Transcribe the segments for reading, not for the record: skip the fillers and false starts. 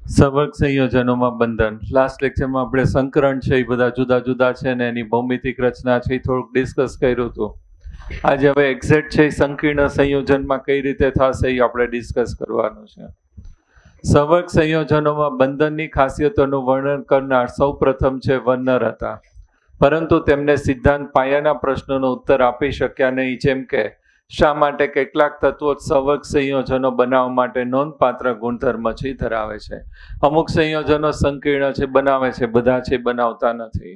સવર્ગ સંયોજનોમાં બંધન. લાસ્ટ લેક્ચરમાં આપણે સંકરણ છે એ બધા જુદા જુદા છે ને એની ભૌમિતિક રચના છે એ થોડુંક ડિસ્કસ કર્યું હતું. આજે હવે એક્ઝેક્ટ છે સંકીર્ણ સંયોજનમાં કઈ રીતે થશે એ આપણે ડિસ્કસ કરવાનું છે. સવર્ગ સંયોજનોમાં બંધનની ખાસિયતોનું વર્ણન કરનાર સૌ પ્રથમ છે વર્નર હતા, પરંતુ તેમને સિદ્ધાંત પાયાના પ્રશ્નોનો ઉત્તર આપી શક્યા નહીં, જેમ કે શા માટે કેટલાક તત્વો સવર્ગ સંયોજનો બનાવવા માટે નોંધપાત્ર ગુણધર્મ છે ધરાવે છે. અમુક સંયોજનો સંકીર્ણ છે બનાવે છે, બધા છે બનાવતા નથી.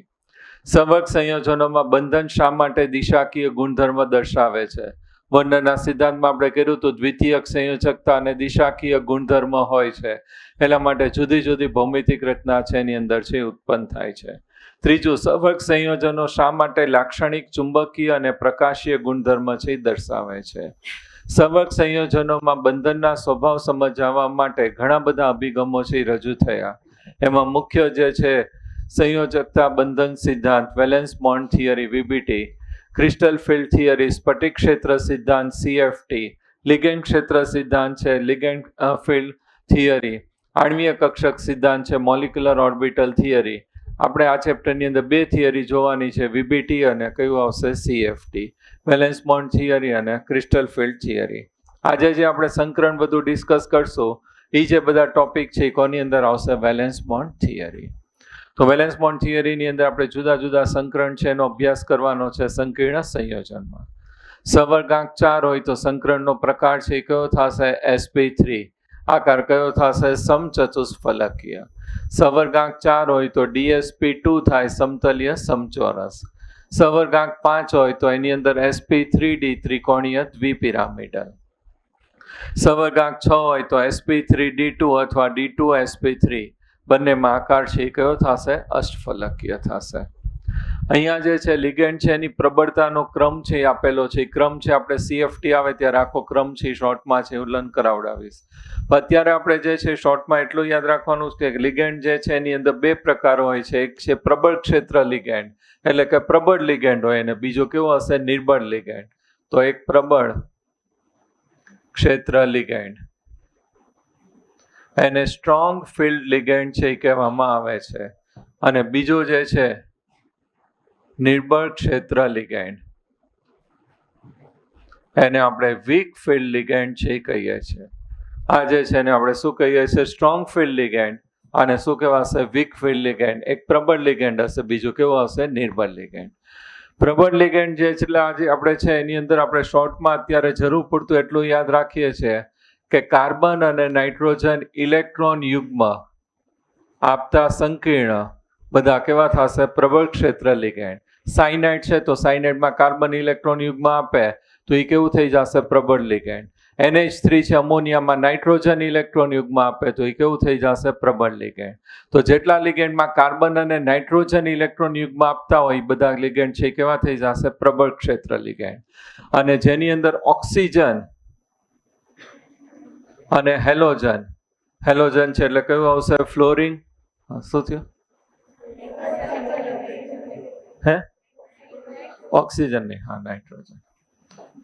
સવર્ગ સંયોજનોમાં બંધન શા માટે દિશાકીય ગુણધર્મ દર્શાવે છે. વર્ણનના સિદ્ધાંતમાં આપણે કર્યું હતું દ્વિતીયક સંયોજકતા અને દિશાકીય ગુણધર્મ હોય છે, એટલા માટે જુદી જુદી ભૌમિતિક રચના છે એની અંદર છે ઉત્પન્ન થાય છે. ત્રીજું, સવર્ગ સંયોજનો શા માટે લાક્ષણિક ચુંબકીય અને પ્રકાશીય ગુણધર્મ છે દર્શાવે છે. સવર્ગ સંયોજનોમાં બંધનના સ્વભાવ સમજાવવા માટે ઘણા બધા અભિગમો છે રજૂ થયા. એમાં મુખ્ય જે છે સંયોજકતા બંધન સિદ્ધાંત, valence bond theory VBT, crystal field theory, સ્ફટિક ક્ષેત્ર સિદ્ધાંત CFT, લિગેન્ડ ક્ષેત્ર સિદ્ધાંત છે લિગેન્ડ ફિલ્ડ થિયરી, આણ્વીય કક્ષક સિદ્ધાંત છે મોલિક્યુલર ઓર્બિટલ થિયરી. આપણે આ ચેપ્ટરની અંદર બે થિયરી જોવાની છે, VBT અને કયું આવશે CFT, વેલેન્સ બોન્ડ થિયરી અને ક્રિસ્ટલ ફિલ્ડ થિયરી. આજે જે આપણે સંકરણ બધું ડિસ્કસ કરશું એ જે બધા ટોપિક છે કોની અંદર આવશે, વેલેન્સ બોન્ડ થિયરી. તો વેલેન્સ બોન્ડ થિયરીની અંદર આપણે જુદા જુદા સંકરણ છે એનો અભ્યાસ કરવાનો છે સંકીર્ણ સંયોજનમાં. સવર્ગાંક 4 હોય તો સંકરણનો પ્રકાર છે કયો થશે, sp3. આકાર કયો થશે, સમચતુષ્ફલકીય. સવર્ગાંક 4 હોય તો DSP2 થાય, સમતલીય સમચોરસ. સવર્ગાંક 5 હોય તો એની અંદર sp3d ત્રિકોણીય દ્વિપિરામિડલ. સવર્ગાંક 6 હોય તો sp3d2 અથવા d2sp3 બંનેમાં આકાર છે કયો થશે, અષ્ટફલકીય થશે. અહીંયા જે છે લિગેન્ડ છે એની પ્રબળતાનો ક્રમ છે આપેલો છે. એ ક્રમ છે આપણે CFT આવે ત્યારે આખો ક્રમ છે શોર્ટમાં છે ઉલ્લન કરાવડાવીશ. અત્યારે આપણે જે છે શોર્ટમાં એટલું યાદ રાખવાનું છે કે લિગેન્ડ જે છે એની અંદર બે પ્રકાર હોય છે. એક છે પ્રબળ ક્ષેત્ર લિગેન્ડ, એટલે કે પ્રબળ લિગેન્ડ હોય, અને બીજો કેવો હશે, નિર્બળ લિગેન્ડ. તો એક પ્રબળ ક્ષેત્ર લિગેન્ડ એને સ્ટ્રોંગ ફિલ્ડ લિગેન્ડ છે એ કહેવામાં આવે છે, અને બીજો જે છે નિર્બળ ક્ષેત્ર લિગેન્ડ એને આપણે વીક ફિલ્ડ લિગેન્ડ છે કહીએ છીએ. આ જે છે એને આપણે શું કહીએ છીએ, સ્ટ્રોંગ ફિલ્ડ લિગેન્ડ, અને શું કહેવાશે, વીક ફિલ્ડ લિગેન્ડ. એક પ્રબળ લિગેન્ડ હશે, બીજું કેવું હશે, નિર્બળ લિગેન્ડ. પ્રબળ લિગેન્ડ જે છે આજે આપણે છે એની અંદર આપણે શોર્ટમાં અત્યારે જરૂર પૂરતું એટલું યાદ રાખીએ છીએ કે કાર્બન અને નાઇટ્રોજન ઇલેક્ટ્રોન યુગ્મ આપતા સંકીર્ણ બધા કેવા થશે, પ્રબળ ક્ષેત્ર લિગેન્ડ. સાયનાઇડ છે તો સાયનાઇડમાં કાર્બન ઇલેક્ટ્રોન યુગ્મ આપે તો એ કેવું થઈ જશે, પ્રબળ લિગેન્ડ. NH3 છે અમોનિયામાં નાઇટ્રોજન ઇલેક્ટ્રોન યુગ્મ આપે તો એ કેવું થઈ જશે, પ્રબળ લિગેન્ડ. તો જેટલા લિગેન્ડમાં કાર્બન અને નાઇટ્રોજન ઇલેક્ટ્રોન યુગ્મ આપતા હોય બધા લિગેન્ડ છે કેવા થઈ જશે, પ્રબળ ક્ષેત્ર લિગેન્ડ. અને જેની અંદર ઓક્સિજન અને હેલોજન, હેલોજન છે એટલે કયું આવશે, ફ્લોરિન. શું થયું, હે, ઓક્સિજન નહીં, હા નાઇટ્રોજન.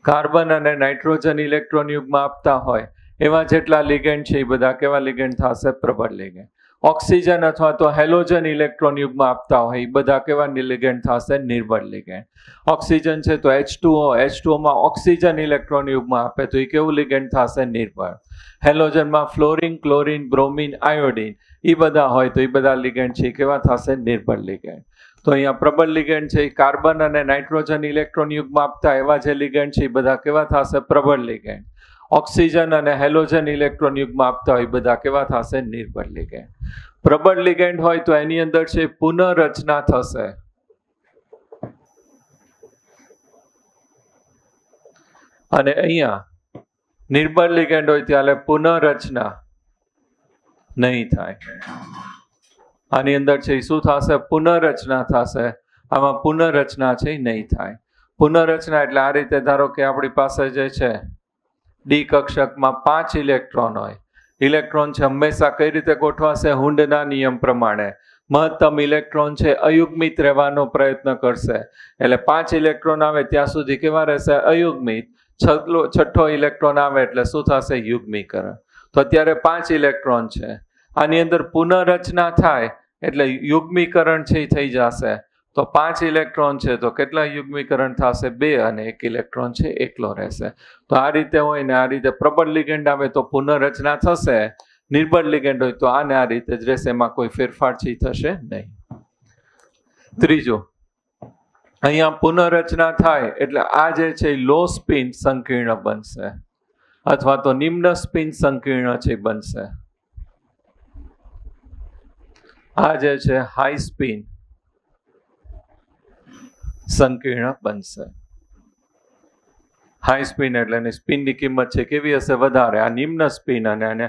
કાર્બન અને નાઇટ્રોજન ઇલેક્ટ્રોન યુગ્મ આપતા હોય એવા જેટલા લિગેન્ડ છે એ બધા કેવા લિગેન્ડ થશે, પ્રબળ લિગેન્ડ. ઓક્સિજન અથવા તો હેલોજન ઇલેક્ટ્રોન યુગ્મ આપતા હોય એ બધા કેવા લિગેન્ડ થશે, નિર્બળ લિગેન્ડ. ઓક્સિજન છે તો H2O માં ઓક્સિજન ઇલેક્ટ્રોન યુગ્મ આપે તો એ કેવું લિગેન્ડ થશે, નિર્બળ. હેલોજનમાં ફ્લોરિન, ક્લોરિન, બ્રોમિન, આયોડિન એ બધા હોય તો એ બધા લિગેન્ડ છે કેવા થશે, નિર્બળ લિગેન્ડ. તો અહીંયા પ્રબળ લિગેન્ડ છે એ કાર્બન અને નાઇટ્રોજન ઇલેક્ટ્રોન યુગ્મ આપતા એવા જે લિગેન્ડ છે એ બધા કેવા થશે, પ્રબળ લિગેન્ડ. ઓક્સિજન અને હેલોજન ઇલેક્ટ્રોન યુગ્મ આપતા હોય બધા કેવા થશે, નિર્બળ લિગેન્ડ. પ્રબળ લિગેન્ડ હોય તો એની અંદર છે પુનઃરચના થશે, અને અહીંયા નિર્બળ લિગેન્ડ હોય ત્યારે પુનઃરચના નહીં થાય. આની અંદર છે શું થશે, પુનઃરચના થશે. આમાં પુનઃરચના છે નહીં થાય. પુનઃરચના એટલે આ રીતે ધારો કે આપણી પાસે જે છે ડી કક્ષકમાં 5 ઇલેક્ટ્રોન હોય. ઇલેક્ટ્રોન છે હંમેશા કઈ રીતે ગોઠવાશે, હુન્ડના નિયમ પ્રમાણે. મહત્તમ ઇલેક્ટ્રોન છે અયુગ્મિત રહેવાનો પ્રયત્ન કરશે, એટલે 5 ઇલેક્ટ્રોન આવે ત્યાં સુધી કેવા રહેશે, અયુગ્મિત. છઠ્ઠો ઇલેક્ટ્રોન આવે એટલે શું થશે, યુગ્મીકરણ. તો અત્યારે 5 ઇલેક્ટ્રોન છે. આની અંદર પુનઃરચના થાય એટલે યુગ્મીકરણ છે એ થઈ જશે. તો 5 ઇલેક્ટ્રોન છે તો કેટલા યુગ્મીકરણ થશે? 2, અને 1 ઇલેક્ટ્રોન છે એકલો રહેશે. તો આ રીતે હોય ને આ રીતે પ્રબળ લિગેન્ડ આવે તો પુનઃરચના થશે, નિર્બળ લિગેન્ડ હોય તો આને આ રીતે જ રહેશે, એમાં કોઈ ફેરફાર છે થશે નહીં. ત્રીજો, અહીંયા પુનઃરચના થાય એટલે આ જે છે લો સ્પિન સંકીર્ણ બનશે અથવા તો નિમ્ન સ્પિન સંકીર્ણ છે બનશે. આ જે છે હાઈ સ્પિન સંકીર્ણ બનશે. હાઈ સ્પિન એટલે એની સ્પિનની કિંમત છે કેવી હશે? વધારે. આ નિમ્ન સ્પિન અને આને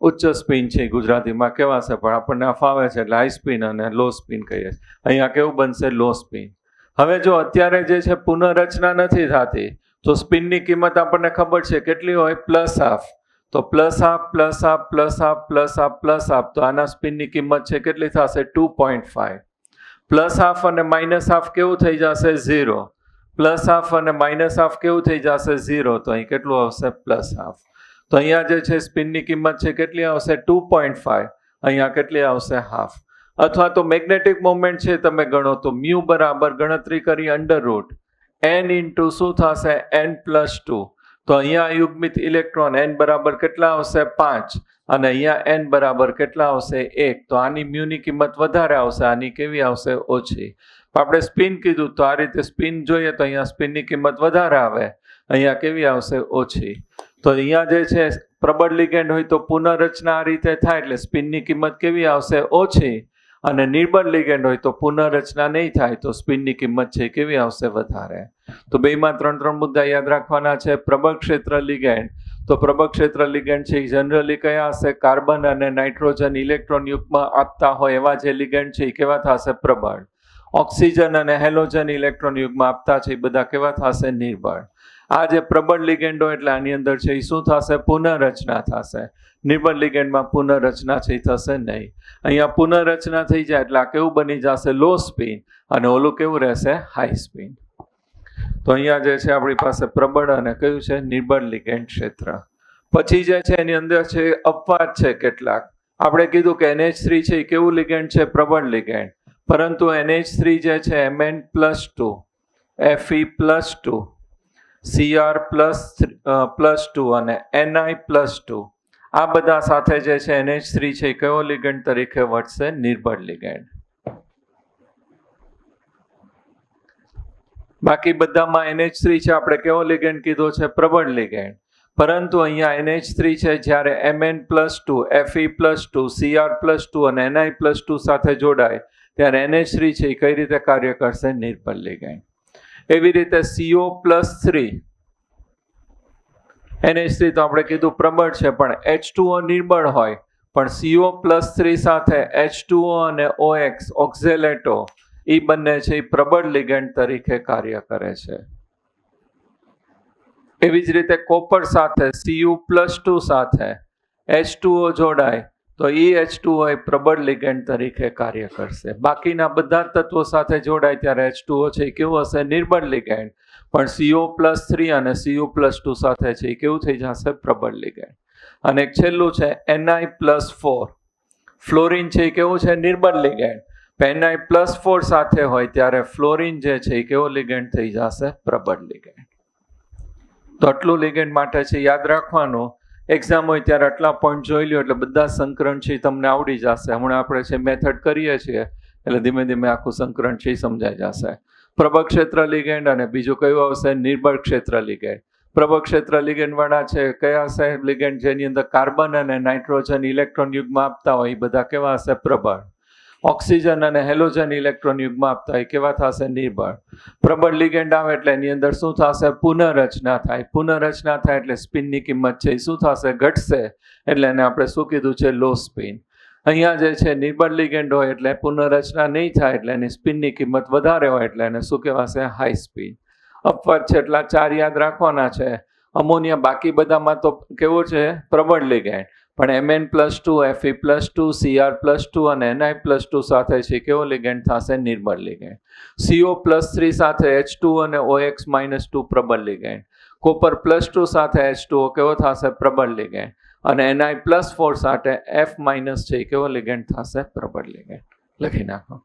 ઉચ્ચ સ્પિન છે ગુજરાતીમાં કેવા છે, પણ આપણને આ ફાવે છે એટલે હાઈ સ્પિન અને લો સ્પિન કહીએ. અહીંયા કેવું બનશે? લો સ્પિન. હવે જો અત્યારે જે છે પુનઃરચના નથી થતી તો સ્પિનની કિંમત આપણને ખબર છે કેટલી હોય? +½ તો +½ +½ +½ +½ તો આના સ્પિનની કિંમત છે કેટલી થશે? 2.5. +½ અને -½ કેવું થઈ જશે? 0. +½ અને -½ કેવું થઈ જશે? 0. તો અહીં કેટલું આવશે? +½ તો અહીંયા જે છે સ્પિનની કિંમત છે કેટલી આવશે? 2.5. અહીંયા કેટલી આવશે? ½ અથવા તો મેગ્નેટિક મોમેન્ટ છે તમે ગણો તો મ્યુ બરાબર ગણતરી કરી √n ઇન્ટુ શું થશે? n+2. તો અહીંયા યુગ્મિત ઇલેક્ટ્રોન n બરાબર કેટલા આવશે? 5 અને અહીંયા n બરાબર કેટલા આવશે? 1. તો આની મ્યુની કિંમત વધારે આવશે, આની કેવી આવશે? ઓછી. આપણે સ્પિન કીધું તો આ રીતે સ્પિન જોઈએ તો અહીંયા સ્પિનની કિંમત વધારે આવે, અહીંયા કેવી આવશે? ઓછી. તો અહીંયા જે છે પ્રબળ લિગેન્ડ હોય તો પુનઃરચના આ રીતે થાય એટલે સ્પિનની કિંમત કેવી આવશે? ઓછી. અને નિર્બળ લિગેન્ડ હોય તો પુનઃરચના નહીં થાય તો સ્પિનની કિંમત છે કેવી આવશે? વધારે. તો બેમાં 3 મુદ્દા યાદ રાખવાના છે. પ્રબળ ક્ષેત્ર લિગેન્ડ, તો પ્રબળ ક્ષેત્ર લિગેન્ડ છે એ જનરલી કયા હશે? કાર્બન અને નાઇટ્રોજન ઇલેક્ટ્રોન યુગ્મ આપતા હોય એવા જે લિગેન્ડ છે એ કેવા થશે? પ્રબળ. ઓક્સિજન અને હેલોજન ઇલેક્ટ્રોન યુગ્મ આપતા છે એ બધા કેવા થશે? નિર્બળ. આ જે પ્રબળ લિગેન્ડો એટલે આની અંદર છે એ શું થશે? પુનઃરચના થશે. નિર્બળ લિગેન્ડમાં પુનઃરચના છે એ થશે નહીં. અહીંયા પુનઃરચના થઈ જાય એટલે આ કેવું બની જશે? લો સ્પિન, અને ઓલું કેવું રહેશે? High spin. તો અહીંયા જે છે આપણી પાસે પ્રબળ અને કયું છે? નિર્બળ લિગેન્ડ ક્ષેત્ર. પછી જે છે એની અંદર છે અપવાદ છે કેટલાક. આપણે કીધું કે NH3 છે એ કેવું લિગેન્ડ છે? પ્રબળ લિગેન્ડ. પરંતુ NH3 જે છે Mn+2, Fe+2, Cr+2 અને Ni+2 આ બધા સાથે જે છે NH3 છે એ કયો લિગેન્ડ તરીકે વર્તશે? નિર્બળ લિગેન્ડ. બાકી બધામાં NH3 છે આપણે કેવો લિગેન્ડ કીધો છે? પ્રબળ લિગેન્ડ. પરંતુ અહીંયા NH3 છે જ્યારે Mn+2, Fe+2, Cr+2 અને Ni+2 સાથે જોડાય ત્યારે NH3 છે એ કઈ રીતે કાર્ય કરશે? નિર્બળ લિગેન્ડ. એવી રીતે CO+3, NH3 તો આપણે કીધું પ્રબળ છે પણ H2O નિર્બળ હોય, પણ CO+3 સાથે H2O અને OX ઓક્ઝેલેટો એ બંને છે એ પ્રબળ લિગેન્ડ તરીકે કાર્ય કરે છે. એવી જ રીતે કોપર સાથે Cu+2 સાથે H2O જોડાય તો H2O એ પ્રબળ લિગેન્ડ તરીકે કાર્ય કરશે. બાકીના બધા તત્વો સાથે જોડાય ત્યારે H2O છે એ કેવું હશે? નિર્બળ લિગેન્ડ. પણ CO+3 અને Cu+2 સાથે છે એ કેવું થઈ જશે? પ્રબળ લિગેન્ડ. અને એક છેલ્લું છે Ni+4, ફ્લોરિન છે એ કેવું છે? નિર્બળ લિગેન્ડ. Ni+4 સાથે હોય ત્યારે ફ્લોરિન જે છે એ કેવો લિગેન્ડ થઈ જશે? પ્રબળ લિગેન્ડ. તો આટલું લિગેન્ડ માટે છે યાદ રાખવાનું. એક્ઝામ હોય ત્યારે આટલા પોઈન્ટ જોઈ લ્યો એટલે બધા સંકરણ છે તમને આવડી જશે. હમણાં આપણે છે મેથડ કરીએ છીએ એટલે ધીમે ધીમે આખું સંકરણ છે સમજાઈ જશે. પ્રબળ ક્ષેત્ર લિગેન્ડ અને બીજું કયું આવશે? નિર્બળ ક્ષેત્ર લિગેન્ડ. પ્રબળ ક્ષેત્ર લિગેન્ડ વાળા છે કયા હશે? લિગેન્ડ જેની અંદર કાર્બન અને નાઇટ્રોજન ઇલેક્ટ્રોન યુગ્મ આપતા હોય એ બધા કેવા હશે? પ્રબળ. ઓક્સિજન અને હેલોજન ઇલેક્ટ્રોન યુગ્મ આપતા હોય કેવા થશે? નિર્બળ. પ્રબળ લિગેન્ડ આવે એટલે એની અંદર શું થશે? પુનઃરચના થાય. પુનઃરચના થાય એટલે સ્પિનની કિંમત છે એ શું થશે? ઘટશે. એટલે એને આપણે શું કીધું છે? લો સ્પિન. અહીંયા જે છે નિર્બળ લિગેન્ડ હોય એટલે પુનઃરચના નહીં થાય એટલે એની સ્પિનની કિંમત વધારે હોય એટલે એને શું કહેવાશે? High spin. અપવાદ છે એટલા 4 યાદ રાખવાના છે. અમોનિયા બાકી બધામાં તો કેવું છે? પ્રબળ લિગેન્ડ. પણ Mn+2, Fe+2, Cr+2 અને Ni+2 સાથે છે કેવો લિગેન્ડ થશે? નિર્બળ લિગેન્ડ. CO+3 સાથે H2 અને OX-2 પ્રબળ લિગેન્ડ. કોપર +2 સાથે H2O કેવો થશે? પ્રબળ લિગેન્ડ. અને Ni+4 સાથે F- છે એ કેવો લિગેન્ડ થશે? પ્રબળ લિગેન્ડ. લખી નાખો.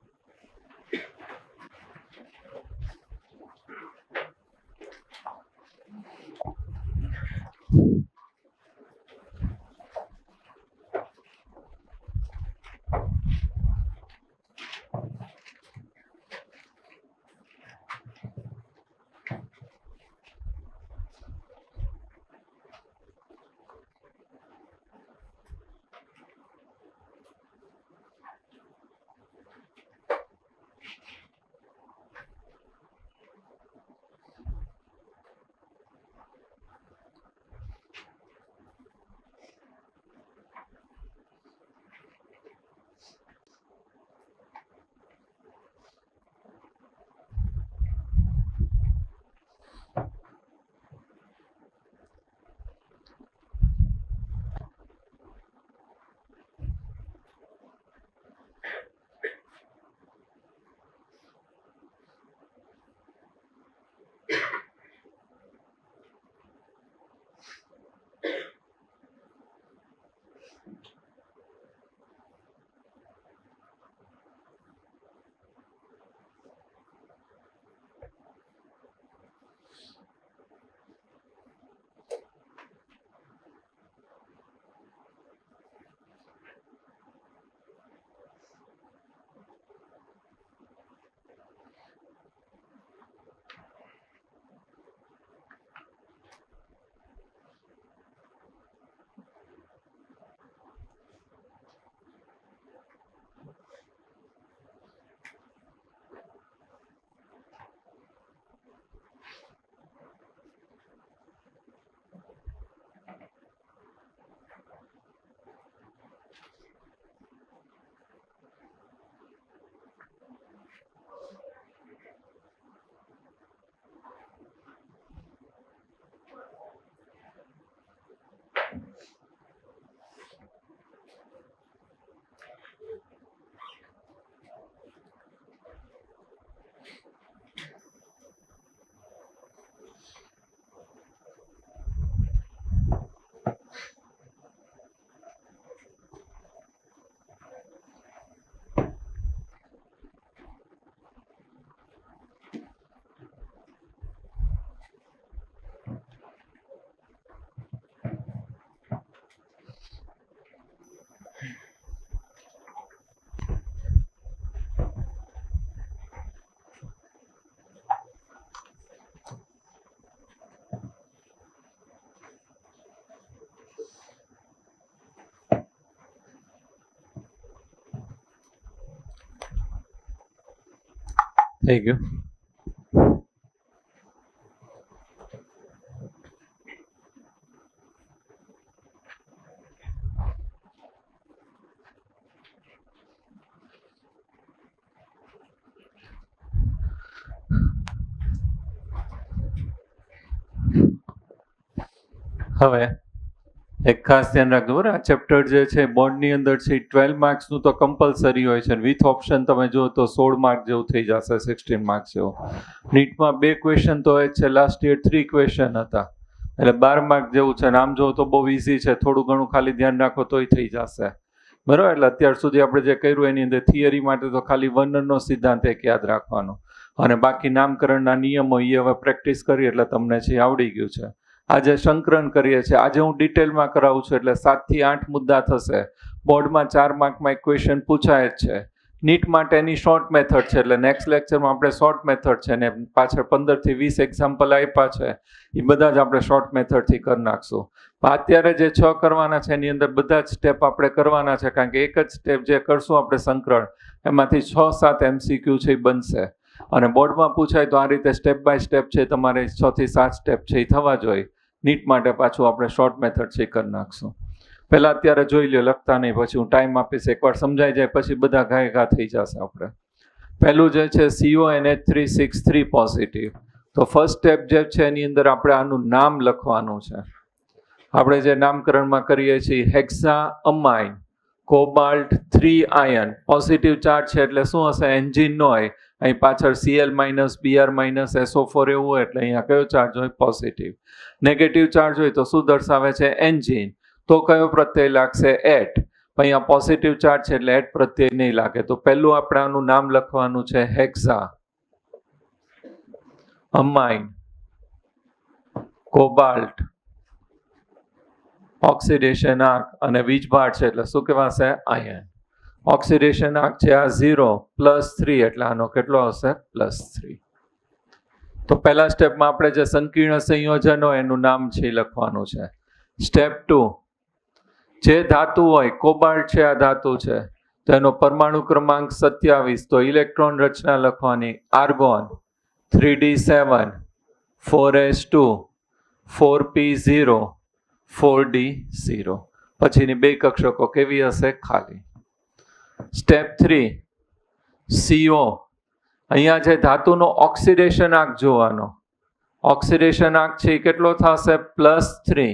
થઈ ગયું. હવે એક ખાસ ધ્યાન રાખજો બરાબર. આ ચેપ્ટર જે છે બોર્ડની અંદર છે 12 માર્ક્સનું તો કમ્પલસરી હોય છે. વિથ ઓપ્શન તમે જુઓ તો 16 માર્ક જેવું થઈ જશે, 16 માર્ક્સ જેવું. નીટમાં 2 ક્વેશ્ચન તો હોય છે, લાસ્ટ યર 3 ક્વેશ્ચન હતા એટલે 12 માર્ક જેવું છે. નામ જુઓ તો બહુ ઇઝી છે, થોડું ઘણું ખાલી ધ્યાન રાખો તોય થઈ જશે બરાબર. એટલે અત્યાર સુધી આપણે જે કર્યું એની અંદર થિયરી માટે તો ખાલી વર્ણનનો સિદ્ધાંત એક યાદ રાખવાનો અને બાકી નામકરણના નિયમો એ હવે પ્રેક્ટિસ કરી એટલે તમને છે આવડી ગયું છે. આજે સંકલન કરીએ છીએ. આજે હું ડિટેલમાં કરાવું છું એટલે 7 થી 8 મુદ્દા થશે. બોર્ડમાં 4 માર્કમાં એક ક્વેશ્ચન પૂછાય જ છે. નીટ માટેની શોર્ટ મેથડ છે એટલે નેક્સ્ટ લેક્ચરમાં આપણે શોર્ટ મેથડ છે ને પાછળ 15 થી 20 એક્ઝામ્પલ આપ્યા છે એ બધા જ આપણે શોર્ટ મેથડથી કરી નાખશું. અત્યારે જે 6 કરવાના છે એની અંદર બધા જ સ્ટેપ આપણે કરવાના છે કારણ કે એક જ સ્ટેપ જે કરશું આપણે સંકલન એમાંથી 6-7 MCQ છે એ બનશે અને બોર્ડમાં પૂછાય તો આ રીતે સ્ટેપ બાય સ્ટેપ છે તમારે 6 થી 7 સ્ટેપ છે એ થવા જોઈએ. નીટ માટે પાછું આપણે શોર્ટ મેથડ છે કરી નાખશું. પહેલાં અત્યારે જોઈ લો, લખતા નહીં, પછી હું ટાઈમ આપીશ. એકવાર સમજાઈ જાય પછી બધા ઘા થઈ જશે. આપણે પહેલું જે છે CONH363 પોઝિટિવ. તો ફર્સ્ટ સ્ટેપ જે છે એની અંદર આપણે આનું નામ લખવાનું છે. આપણે જે નામકરણમાં કરીએ છીએ Hexa અમાઇન cobalt 3 ion positive charge છે એટલે શું હશે? એન્જિન નો હોય. અહીં પાછળ Cl- Br- SO4 એવું હોય એટલે અહીંયા કયો ચાર્જ હોય? પોઝિટિવ. નેગેટિવ ચાર્જ હોય તો શું દર્શાવે છે? એન્જિન. તો કયો પ્રત્યય લાગશે? એટ. અહીંયા પોઝિટિવ ચાર્જ છે એટલે એટ પ્રત્યય નહીં લાગે. તો પહેલું આપણે આનું નામ લખવાનું છે હેક્ઝા, અમાઇન, કોબાલ્ટ, ઓક્સિડેશન આંક અને વીજભાર છે એટલે શું કહેવાશે? આયન. ઓક્સિડેશન આંક છે આ 0 +3 એટલે આનો કેટલો હશે? +3. તો પહેલા સ્ટેપમાં આપણે જે સંકીર્ણ સંયોજનો એનું નામ છે લખવાનું છે. સ્ટેપ 2, જે ધાતુ હોય, કોબાલ્ટ છે આ ધાતુ છે, તો એનો પરમાણુ ક્રમાંક 27, તો ઇલેક્ટ્રોન રચના લખવાની argon 3d7 4s2 4p0 4d0. પછીની બે કક્ષકો કેવી હશે? ખાલી. Step 3, CO. અહીંયા જે ધાતુનો ઓક્સિડેશન આંક જોવાનો. ઓક્સિડેશન આંક છે એ કેટલો થશે? +3.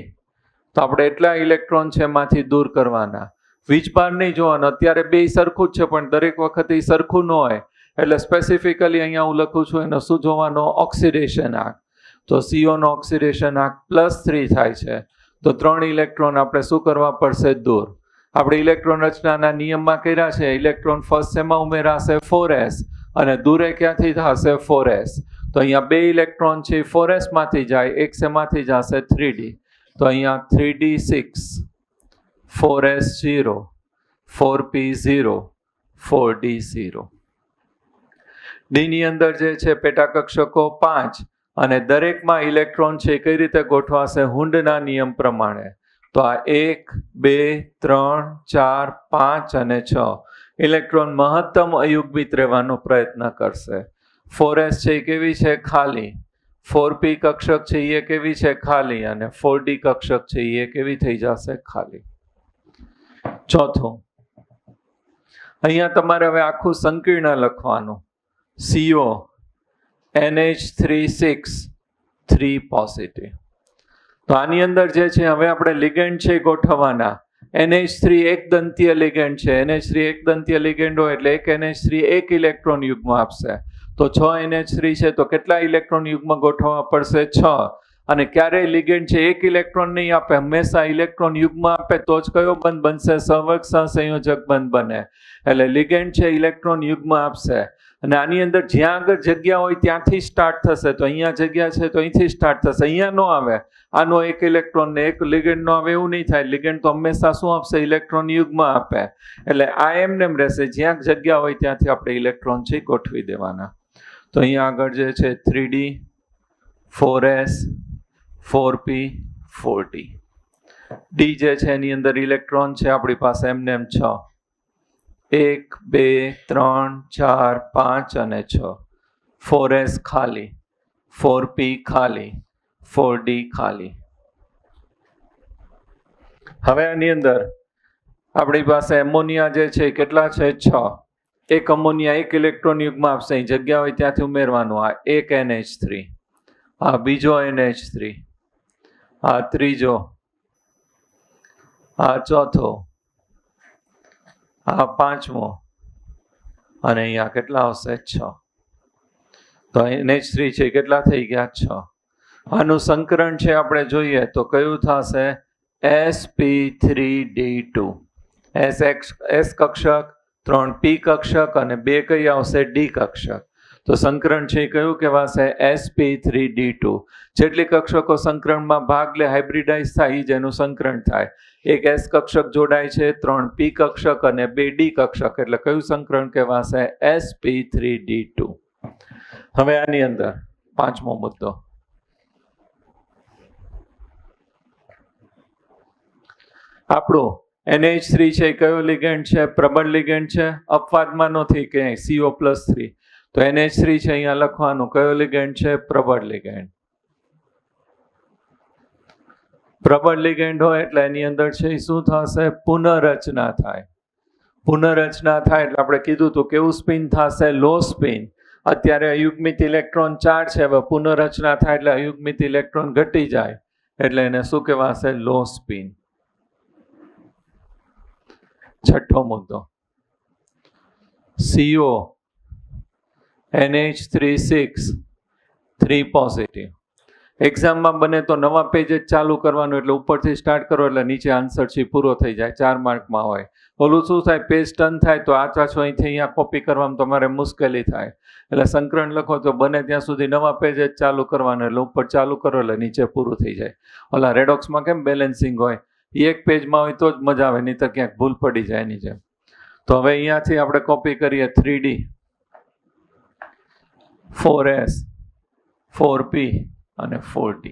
તો આપણે એટલા ઇલેક્ટ્રોન છે એમાંથી દૂર કરવાના. વીજભાર નહીં જોવાનો. અત્યારે બે સરખું જ છે પણ દરેક વખતે સરખું ન હોય એટલે સ્પેસિફિકલી અહીંયા હું લખું છું એનો શું જોવાનો? ઓક્સિડેશન આંક. તો CO નો ઓક્સિડેશન આંક +3 થાય છે. તો 3 ઇલેક્ટ્રોન આપણે શું કરવા પડશે? દૂર. આપણે ઇલેક્ટ્રોન રચનાના નિયમમાં કર્યા છે. ઇલેક્ટ્રોન ફર્સ્ટ શેમાં ઉમેરાશે? 4s અને દૂરે ક્યાંથી થશે? 4s. તો અહીંયા બે ઇલેક્ટ્રોન છે 4s માંથી જાય, એક શેમાંથી જશે? 3d. તો અહીંયા 3d6 4s0 4p0 4d0. D ની અંદર જે છે પેટા કક્ષકો 5 અને દરેકમાં ઇલેક્ટ્રોન છે કઈ રીતે ગોઠવાશે? હુન્ડના નિયમ પ્રમાણે. તો આ 1 2 3 4 5 અને 6 ઇલેક્ટ્રોન મહત્તમ અયુગ્મિત રહેવાનો પ્રયત્ન કરશે. 4s છે એ કેવી છે? ખાલી. 4p કક્ષક છે એ કેવી છે? ખાલી. અને 4d કક્ષક છે એ કેવી થઈ જશે? ખાલી. ચોથું, અહીંયા તમારે હવે આખું સંકીર્ણ લખવાનું. CO NH3 3 positive. તો આની અંદર જે છે હવે આપણે લિગેન્ડ છે ગોઠવવાના. NH3 એક દંતીય લિગેન્ડ છે. NH3 એક દંતીય લિગેન્ડ હોય એટલે એક NH3 એક ઇલેક્ટ્રોન યુગ્મ આપશે. તો 6 NH3 છે તો કેટલા ઇલેક્ટ્રોન યુગ્મ ગોઠવવા પડશે? 6. અને ક્યારેય લિગેન્ડ છે એક ઇલેક્ટ્રોન નહીં આપે, હંમેશા ઇલેક્ટ્રોન યુગ્મ આપે તો જ કયો બંધ બનશે? સહવર્ગ સહસંયોજક બંધ બને. એટલે લિગેન્ડ છે ઇલેક્ટ્રોન યુગ્મ આપશે અને આની અંદર જ્યાં આગળ જગ્યા હોય ત્યાંથી સ્ટાર્ટ થશે. તો અહીંયા જગ્યા છે તો અહીંથી સ્ટાર્ટ થશે. અહીંયા નો આવે. આનો એક ઇલેક્ટ્રોન ને એક લિગેન્ડ નો આવે એવું નહીં થાય. લિગેન્ડ તો હંમેશા શું આપશે? ઇલેક્ટ્રોન યુગ્મ આપે. એટલે આ એમને એમ રહેશે. જ્યાં જગ્યા હોય ત્યાંથી આપણે ઇલેક્ટ્રોન છે ગોઠવી દેવાના. તો અહીંયા આગળ જે છે 3d 4s 4p 4d. D જે છે એની અંદર ઇલેક્ટ્રોન છે આપણી પાસે એમને એમ 6. 1 2 3 4 5 અને 6. 4s ખાલી, 4p ખાલી, 4d ખાલી. હવે આની અંદર આપણી પાસે એમોનિયા જે છે કેટલા છે? 6. એક અમોનિયા એક ઇલેક્ટ્રોન યુગ્મ આપશે. જગ્યા હોય ત્યાંથી ઉમેરવાનું. આ એક NH3, આ બીજો NH3, આ ત્રીજો, આ ચોથો, આ પાંચમો અને અહીંયા કેટલા આવશે? 6. તો NH3 છે કેટલા થઈ ગયા? 6. આનું સંકરણ છે આપણે જોઈએ તો કયું થશે? sp3d2. S કક્ષક, 3p કક્ષક અને 2 કઈ આવશે? d કક્ષક. તો સંકરણ છે કયું કહેવાશે? sp3d2. જેટલી કક્ષકો સંકરણમાં ભાગ લે હાઇબ્રિડાઇઝ થાય જેનું સંકરણ થાય. એક s કક્ષક જોડાય છે, 3p કક્ષક અને 2 d કક્ષક એટલે કયું સંકરણ કહેવાશે? sp3d2. હવે આની અંદર પાંચમો મુદ્દો. આપણું NH3 છે કયો લિગેન્ડ છે? પ્રબળ લિગેન્ડ છે. અપવાદમાં નથી કે CO+3. તો NH3 છે અહીંયા લખવાનું. કયો લિગેન્ડ છે? પ્રબળ લિગેન્ડ. પ્રબળ લિગેન્ડ હોય એટલે એની અંદર છે શું થશે? પુનઃરચના થાય. પુનઃરચના થાય એટલે આપણે કીધું હતું કેવું સ્પિન થશે? લો સ્પિન. અત્યારે અયુગ્મિત ઇલેક્ટ્રોન 4 છે. હવે પુનઃરચના થાય એટલે અયુગ્મિત ઇલેક્ટ્રોન ઘટી જાય એટલે એને શું કહેવાશે? લો સ્પિન. છઠ્ઠો મુદ્દો. CO NH3 3 positive. એક્ઝામમાં બને તો નવા પેજ જ ચાલુ કરવાનું, એટલે ઉપરથી સ્ટાર્ટ કરો એટલે નીચે આન્સર છે પૂરો થઈ જાય, 4 માર્કમાં હોય. ઓલું શું થાય, પેજ ટર્ન થાય તો આ પાછો અહીંથી અહીંયા કોપી કરવામાં તમારે મુશ્કેલી થાય. એટલે સંકરણ લખો તો બને ત્યાં સુધી નવા પેજ જ ચાલુ કરવાનું, એટલે ઉપર ચાલુ કરો એટલે નીચે પૂરું થઈ જાય. ઓલા રેડોક્સમાં કેમ બેલેન્સિંગ હોય, એક પેજમાં હોય તો જ મજા આવે, નહીં તો ક્યાંક ભૂલ પડી જાય એની જેમ. તો હવે અહીંયાથી આપણે કોપી કરીએ 3D, 4S, 4P અને 4D.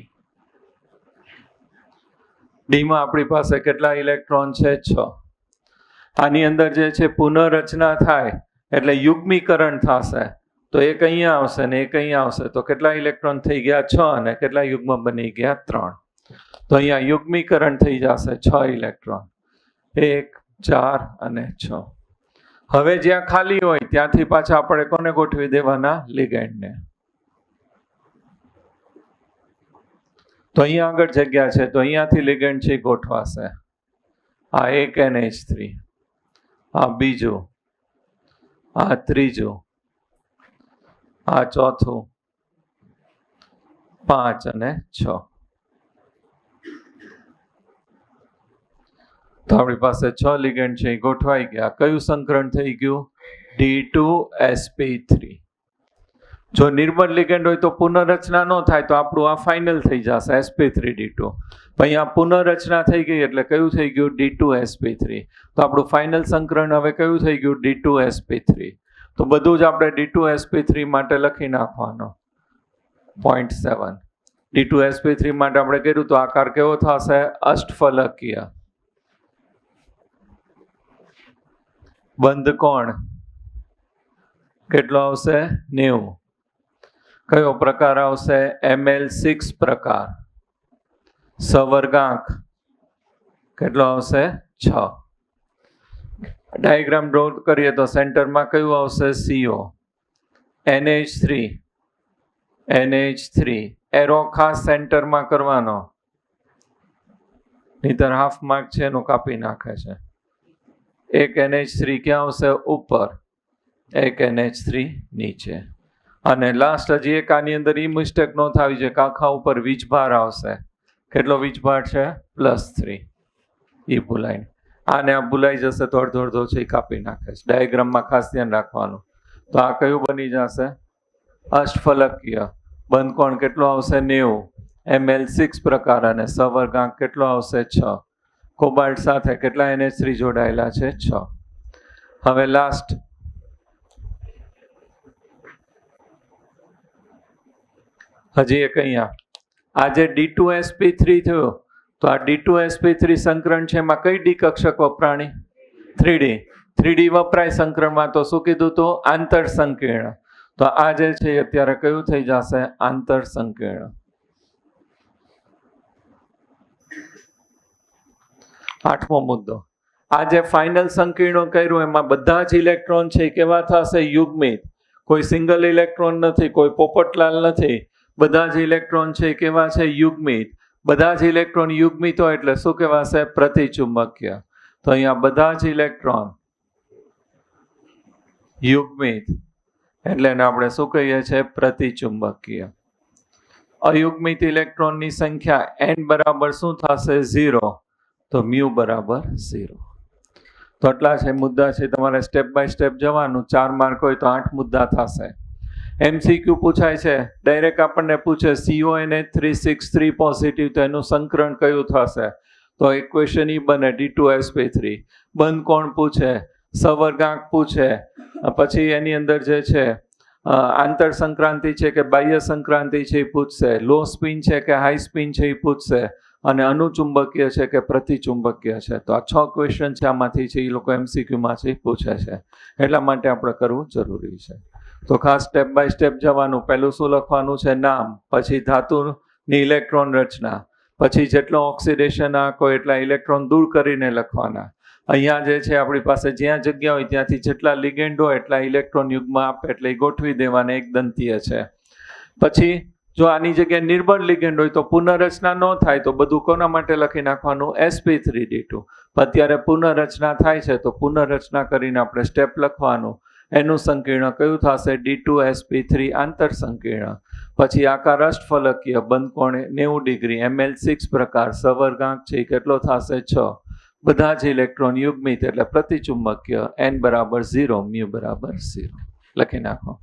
ડીમાં આપણી પાસે કેટલા ઇલેક્ટ્રોન છે? 6. આની અંદર જે છે પુનઃરચના થાય એટલે યુગ્મીકરણ થશે, તો એક અહીંયા આવશે ને એક અહીંયા આવશે, તો કેટલા ઇલેક્ટ્રોન થઈ ગયા? 6. અને કેટલા યુગ્મ બની ગયા? 3. તો અહીંયા યુગ્મીકરણ થઈ જશે 6 ઇલેક્ટ્રોન, 1, 4 અને 6. હવે જ્યાં ખાલી હોય ત્યાંથી પાછા આપણે કોને ગોઠવી દેવાના? લિગેન્ડને. તો અહીંયા આગળ જગ્યા છે, તો અહીંયાથી લિગેન્ડ છે ગોઠવાશે. આ એક NH3, આ બીજું, આ ત્રીજું, આ ચોથું, 5 અને 6. તો આપણી પાસે 6 લિગેન્ડ છે એ ગોઠવાઈ ગયા. કયું સંકરણ થઈ ગયું? D2sp3. જો નિર્બળ લિગેન્ડ હોય તો પુનઃરચના ન થાય તો આપણું આ ફાઇનલ થઈ જશે sp3d2. અહીંયા પુનઃરચના થઈ ગઈ એટલે કયું થઈ ગયું? D2sp3. તો આપણું ફાઇનલ સંકરણ હવે કયું થઈ ગયું? D2sp3. તો બધું જ આપણે D2sp3 માટે લખી નાખવાનો. 0.7. D2sp3 માટે આપણે કર્યું તો આકાર કેવો થશે? અષ્ટફલકીય. બંધ કોણ કેટલો આવશે? 90. કયો પ્રકાર આવશે? ML6 પ્રકાર. સવર્ગાંક કેટલો આવશે? 6. ડાયાગ્રામ ડ્રો કરીએ તો સેન્ટરમાં કયું આવશે? CO. NH3, NH3. એરો ખાસ સેન્ટરમાં કરવાનો, નહીતર હાફ માર્ક છે એનું કાપી નાખે છે. એક NH3 ક્યાં આવશે? ઉપર. એક NH3 નીચે. અને લાસ્ટ હજી એક આની અંદર એ મિસ્ટેક ન થવી જોઈએ, કાંખા ઉપર વીજભાર આવશે. કેટલો વીજભાર છે? +3. એ ભૂલાય. આને આ ભૂલાઈ જશે તો અડધો અડધો છે એ કાપી નાખે છે. ડાયાગ્રામમાં ખાસ ધ્યાન રાખવાનું. તો આ કયું બની જશે? અષ્ટફલકીય. બંધ કોણ કેટલો આવશે? 90. ML6 પ્રકાર. અને સવર્ગાંક કેટલો આવશે? 6. કોબાલ્ટ સાથે કેટલા NH3 જોડાયેલા છે? 6. હવે લાસ્ટ હજી એક અહીંયા આજે D2sp3 થયો, તો આ D2sp3 સંકરણ છે એમાં કઈ ડી કક્ષક વપરાણી? 3D. 3D વપરાય સંકરણમાં, તો શું કીધું? તો આંતર સંકીર્ણ. તો આ જે છે અત્યારે કયું થઈ જશે? આંતર સંકીર્ણ. 8મો મુદ્દો. આ જે ફાઇનલ સંકીર્ણો કર્યું એમાં બધા જ ઇલેક્ટ્રોન છે કેવા થશે? યુગ્મિત. કોઈ સિંગલ ઇલેક્ટ્રોન નથી, કોઈ પોપટલાલ નથી. બધા જ ઇલેક્ટ્રોન છે કેવા છે? યુગ્મિત. બધા જ ઇલેક્ટ્રોન યુગ્મિત હોય એટલે શું કહેવાશે? પ્રતિચુંબકીય. તો અહીંયા બધા જ ઇલેક્ટ્રોન યુગ્મિત એટલે એને આપણે શું કહીએ છીએ? પ્રતિચુંબકીય. અયુગ્મિત ઇલેક્ટ્રોનની સંખ્યા n બરાબર શું થશે? 0. તો μ બરાબર 0. તો આટલા છે મુદ્દા છે. તમારે સ્ટેપ બાય સ્ટેપ જવાનું. 4 માર્ક હોય તો 8 મુદ્દા થશે. MCQ પૂછાય છે, ડાયરેક્ટ આપણને પૂછે CONH363 પોઝિટિવ, તો એનું સંકરણ કયું થશે? તો ઇક્વેશન ઈ બને D2sp3. બંધ કોણ પૂછે? સવર્ગાંક પૂછે. પછી એની અંદર જે છે આંતર સંક્રાંતિ છે કે બાહ્ય સંક્રાંતિ છે એ પૂછશે. લો સ્પિન છે કે હાઈ સ્પિન છે એ પૂછશે. અને અનુચુંબકીય છે કે પ્રતિચુંબકીય છે. તો આ 6 ક્વેશ્ચન છે આમાંથી છે એ લોકો MCQમાંથી પૂછે છે. એટલા માટે આપણે કરવું જરૂરી છે. તો ખાસ સ્ટેપ બાય સ્ટેપ જવાનું. પહેલું શું લખવાનું છે? નામ. પછી ધાતુની ઇલેક્ટ્રોન રચના. પછી જેટલો ઓક્સિડેશન આંક હોય એટલા ઇલેક્ટ્રોન દૂર કરીને લખવાના. અહીંયા જે છે આપણી પાસે જ્યાં જગ્યા હોય ત્યાંથી જેટલા લિગેન્ડ હોય એટલા ઇલેક્ટ્રોન યુગ્મ આપે એટલે એ ગોઠવી દેવાના. એક દંતીય છે. પછી જો આની જગ્યાએ નિર્બળ લિગેન્ડ હોય તો પુનઃરચના ન થાય તો બધું કોના માટે લખી નાખવાનું? sp3d2. અત્યારે પુનઃરચના થાય છે તો પુનઃરચના કરીને આપણે સ્ટેપ લખવાનું. એનું સંકીર્ણ કયું થશે? D2sp3 આંતર સંકીર્ણ. પછી આકાર અષ્ટફલકીય બંધ કોણે 90 ડિગ્રી Ml6 પ્રકાર સવર્ગાંક છે કેટલો થશે? 6. બધા જ ઇલેક્ટ્રોન યુગ્મિત એટલે પ્રતિચુંબકીય n બરાબર 0 મ્યુ બરાબર 0 લખી નાખો.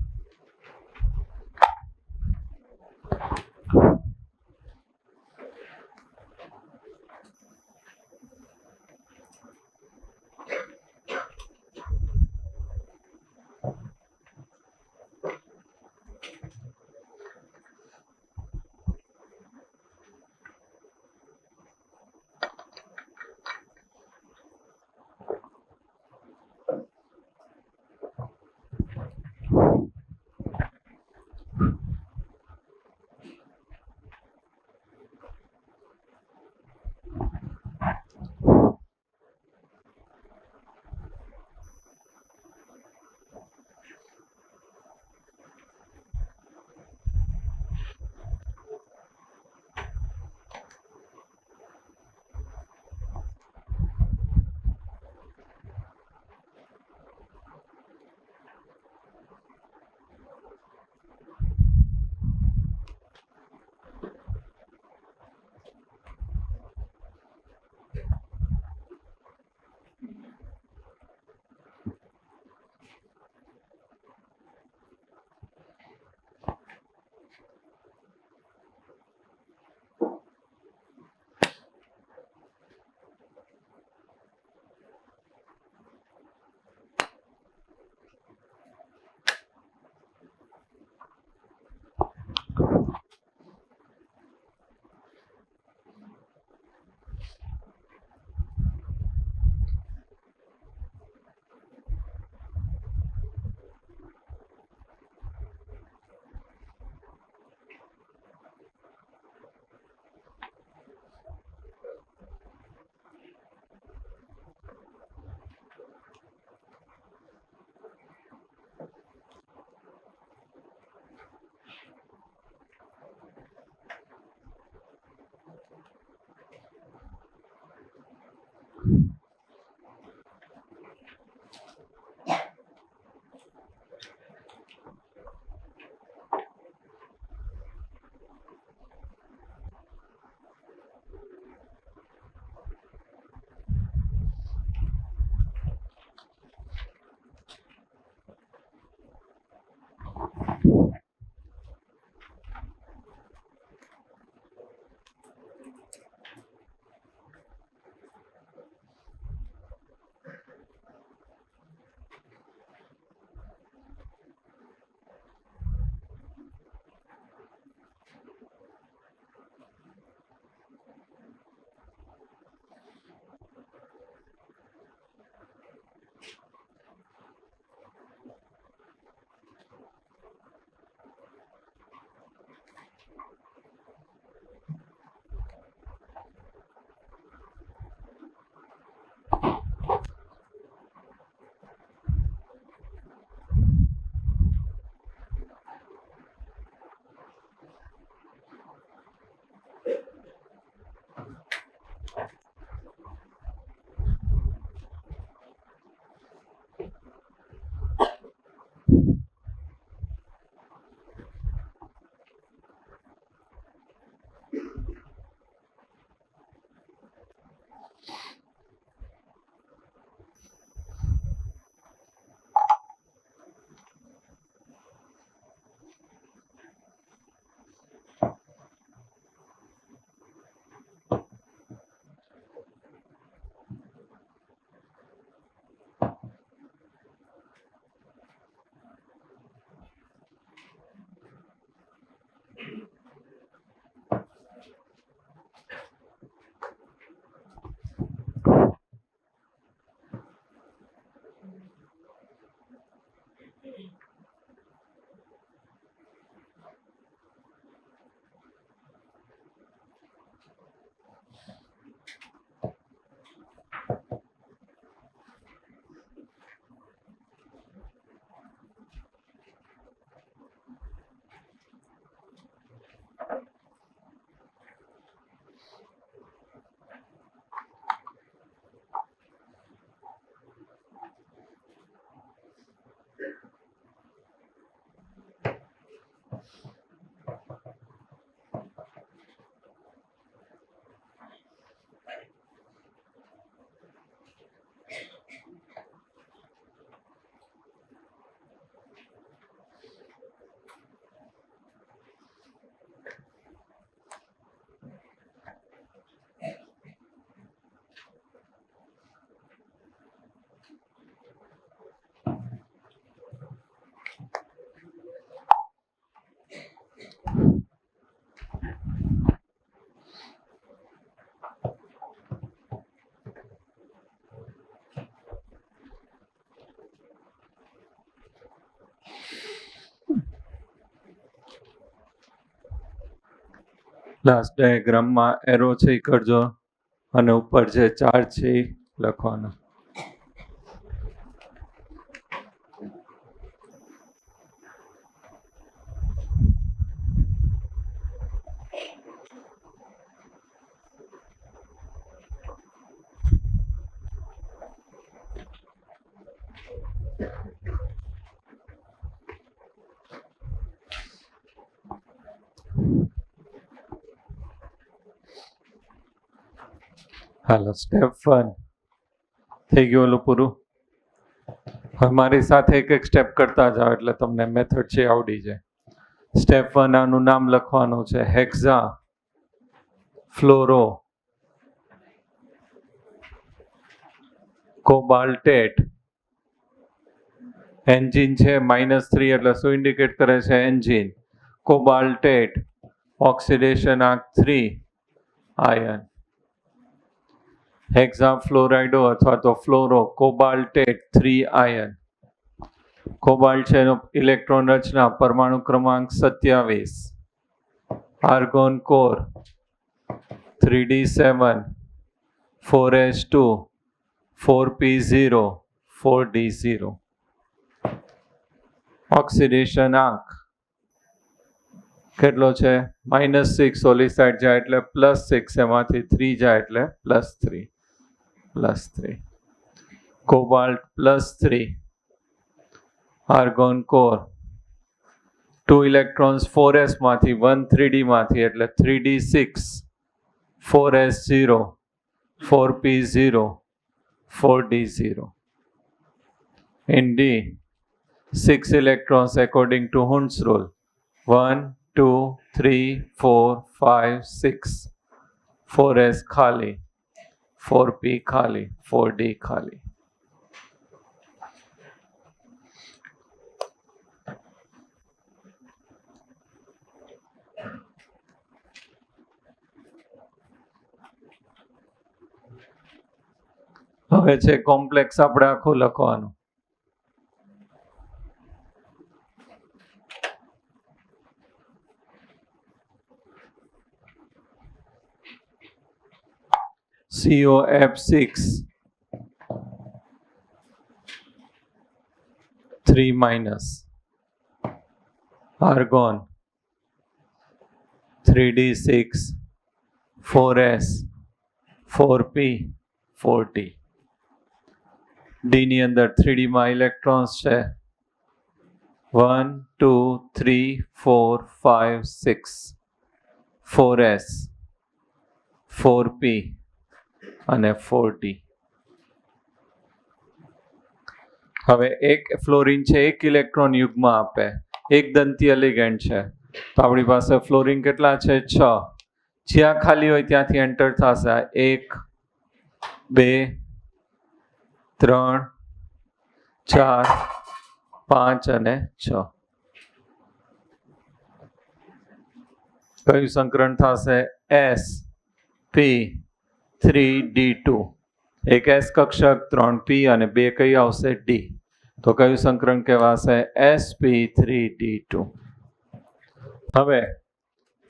લાસ્ટ ડાયાગ્રામમાં એરો છે એ કરજો અને ઉપર જે ચાર્જ છે એ લખવાનો. હાલો, સ્ટેપ 1 થઈ ગયું ઓલું પૂરું. હવે મારી સાથે એક એક સ્ટેપ કરતા જાઓ એટલે તમને મેથડ છે આવડી જાય. સ્ટેપ 1 આનું નામ લખવાનું છે હેક્ઝા ફ્લોરો કોબાલ્ટેટ. એન્જિન છે -3 એટલે શું ઇન્ડિકેટ કરે છે? એન્જિન. કોબાલ્ટેટ ઓક્સિડેશન આંક 3 આયન. હેક્ઝા ફ્લોરાઇડો અથવા તો ફ્લોરો કોબાલ્ટેટ 3 આયન. કોબાલ્ટ છે એનો ઇલેક્ટ્રોન રચના પરમાણુ ક્રમાંક 27. Argon core 3d7 4s2 4p0 4d0. Oxidation આંક કેટલો છે? -6. ઓલી સાઈડ જાય એટલે +6, એમાંથી 3 જાય એટલે +3. Cobalt +3. Argon core 2 electrons 4s માંથી 1 3d માંથી એટલે 3d6 4s0 4p0 4d0. In D 6 electrons according to Hund's rule 1 2 3 4 5 6. 4s खाली 4p खाली 4d खाली. હવે છે કોમ્પ્લેક્સ આપણે આખું લખવાનું. COF6 3- argon 3d6 4s 4p 4t. D ની અંદર 3d માં ઇલેક્ટ્રોન્સ છે 1 2 3 4 5 6 4s 4p અને 4d. હવે એક ફ્લોરિન છે 1 ઇલેક્ટ્રોન યુગ્મ આપે, એક દંતીય લિગેન્ડ છે, તો આપણી પાસે ફ્લોરિન કેટલા છે? 6. જ્યાં ખાલી હોય ત્યાંથી એન્ટર થશે 1 2 3 4 5 અને 6. કયું સંકરણ થશે? sp3d2. એક s કક્ષક 3p અને 2 કઈ આવશે? d. તો કયું સંકરણ કહેવાશે? sp3d2. હવે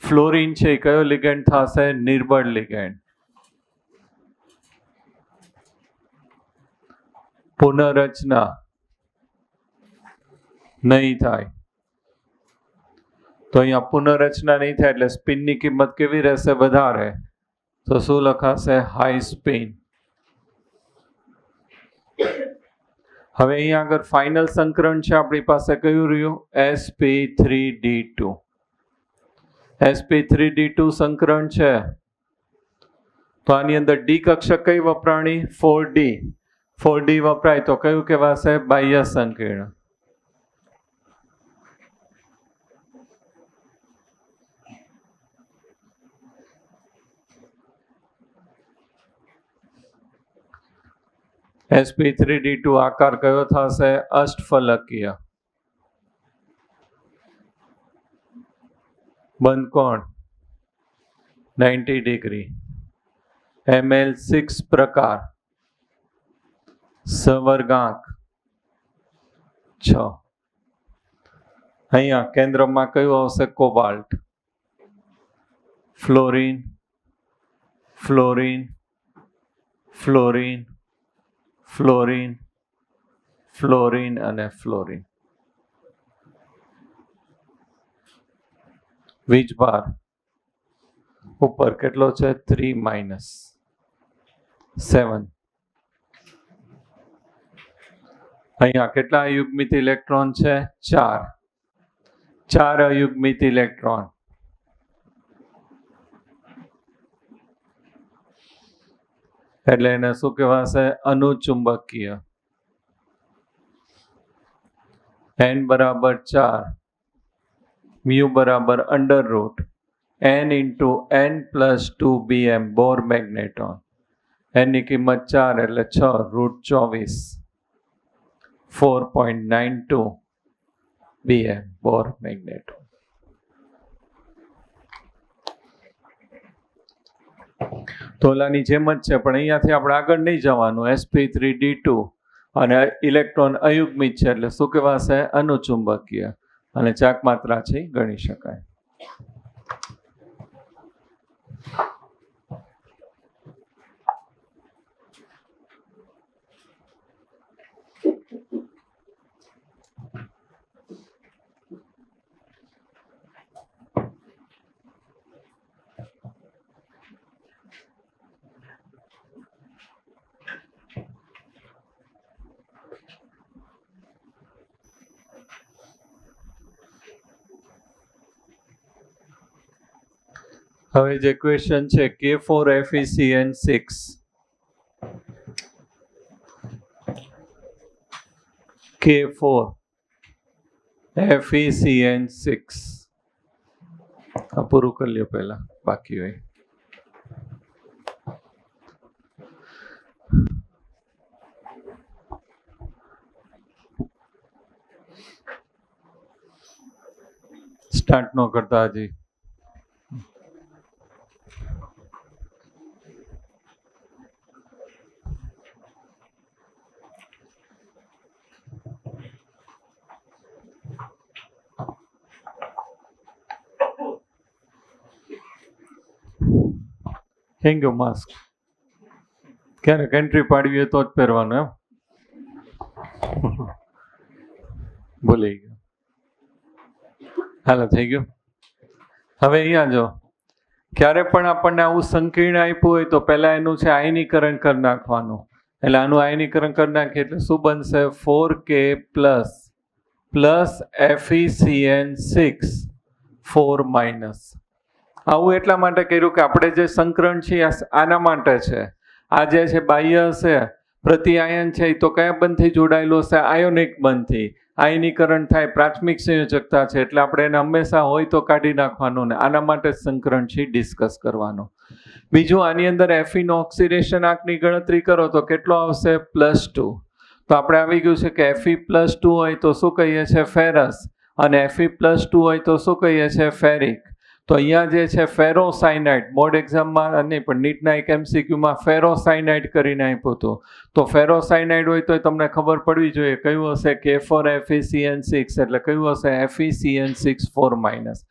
ફ્લોરિન છે કયો લિગેન્ડ થશે? નિર્બળ લિગેન્ડ. પુનઃરચના નહીં થાય, તો અહીંયા પુનઃરચના નહીં થાય એટલે સ્પિનની કિંમત કેવી રહેશે? વધારે. તો શું લખાશે? High spin. હવે અહીંયા આગળ ફાઇનલ સંકરણ છે આપણી પાસે કયું રહ્યું? sp3d2. sp3d2 સંકરણ છે તો આની અંદર ડી કક્ષક કઈ વપરાણી? 4d. 4d વપરાય તો કયું કહેવાશે? બાહ્ય સંકીર્ણ. sp3d2 આકાર કયો થશે? અષ્ટફલકીય. બંધ કોણ 90 ડિગ્રી. ml6 પ્રકાર. સવર્ગાંક 6. અહીંયા કેન્દ્રમાં કયું આવશે? Cobalt. Fluorine, fluorine, fluorine, fluorine, fluorine અને ફ્લોરિન. વીજભાર ઉપર કેટલો છે? 3 - 7. અહીંયા કેટલા અયુગ્મિત ઇલેક્ટ્રોન છે? 4. 4 અયુગ્મિત ઇલેક્ટ્રોન. એટલે એને શું કહેવાશે? અનુચુંબકીય. n બરાબર 4, મ્યુ બરાબર √n × n + 2 bm બોર મેગ્નેટોન. n ની કિંમત 4 એટલે 6 √24, 4.92 bm બોર મેગ્નેટોન. તોલાની જેમ જ છે, પણ અહીંયાથી આપણે આગળ નહીં જવાનું. sp3d2 અને ઇલેક્ટ્રોન અયુગ્મિત છે એટલે શું કહેવાશે? અનુચુંબકીય. અને ચાક માત્રા છે ગણી શકાય. હવે જે ક્વેશ્ચન છે K4FeCN6. K4FeCN6 આ પૂરું કરી લ્યો પહેલા, બાકી હોય. સ્ટાર્ટ ન કરતા હજી. હેંગો માસ્ક ક્યારેક એન્ટ્રી પાડવી હોય તો જ પહેરવાનું એમ. ભૂલી ગયો. હાલો, થઈ ગયું. હવે અહીંયા જો, ક્યારે પણ આપણને આવું સંકીર્ણ આપ્યું હોય તો પહેલા એનું છે આયનીકરણ કરી નાખવાનું. એટલે આનું આયનીકરણ કરી નાખીએ એટલે શું બનશે? 4K + FeCN6 4-. આવું એટલા માટે કર્યું કે આપણે જે સંકરણ છે આના માટે છે. આ જે છે બાહ્ય હશે, પ્રતિઆયન છે, તો કયા બંધથી જોડાયેલું હશે? આયોનિક બંધથી. આયનીકરણ થાય, પ્રાથમિક સંયોજકતા છે, એટલે આપણે એને હંમેશા હોય તો કાઢી નાખવાનું ને આના માટે સંકરણ છે ડિસ્કસ કરવાનું. બીજું, આની અંદર Fe નો ઓક્સિડેશન આંકની ગણતરી કરો તો કેટલો આવશે? +2. તો આપણે આવી ગયું છે કે Fe+2 હોય તો શું કહીએ છીએ? ફેરસ. અને Fe+2 હોય તો શું કહીએ છીએ? ફેરિક. તો અહીંયા જે છે ફેરોસાયનાઇડ, બોર્ડ એક્ઝામમાં નહીં પણ નીટના એક MCQમાં ફેરોસાયનાઇડ કરીને આપ્યું હતું. તો ફેરોસાયનાઇડ હોય તો તમને ખબર પડવી જોઈએ કયું હશે? K4FeCN6 એટલે કયું હશે? FeCN6 4-.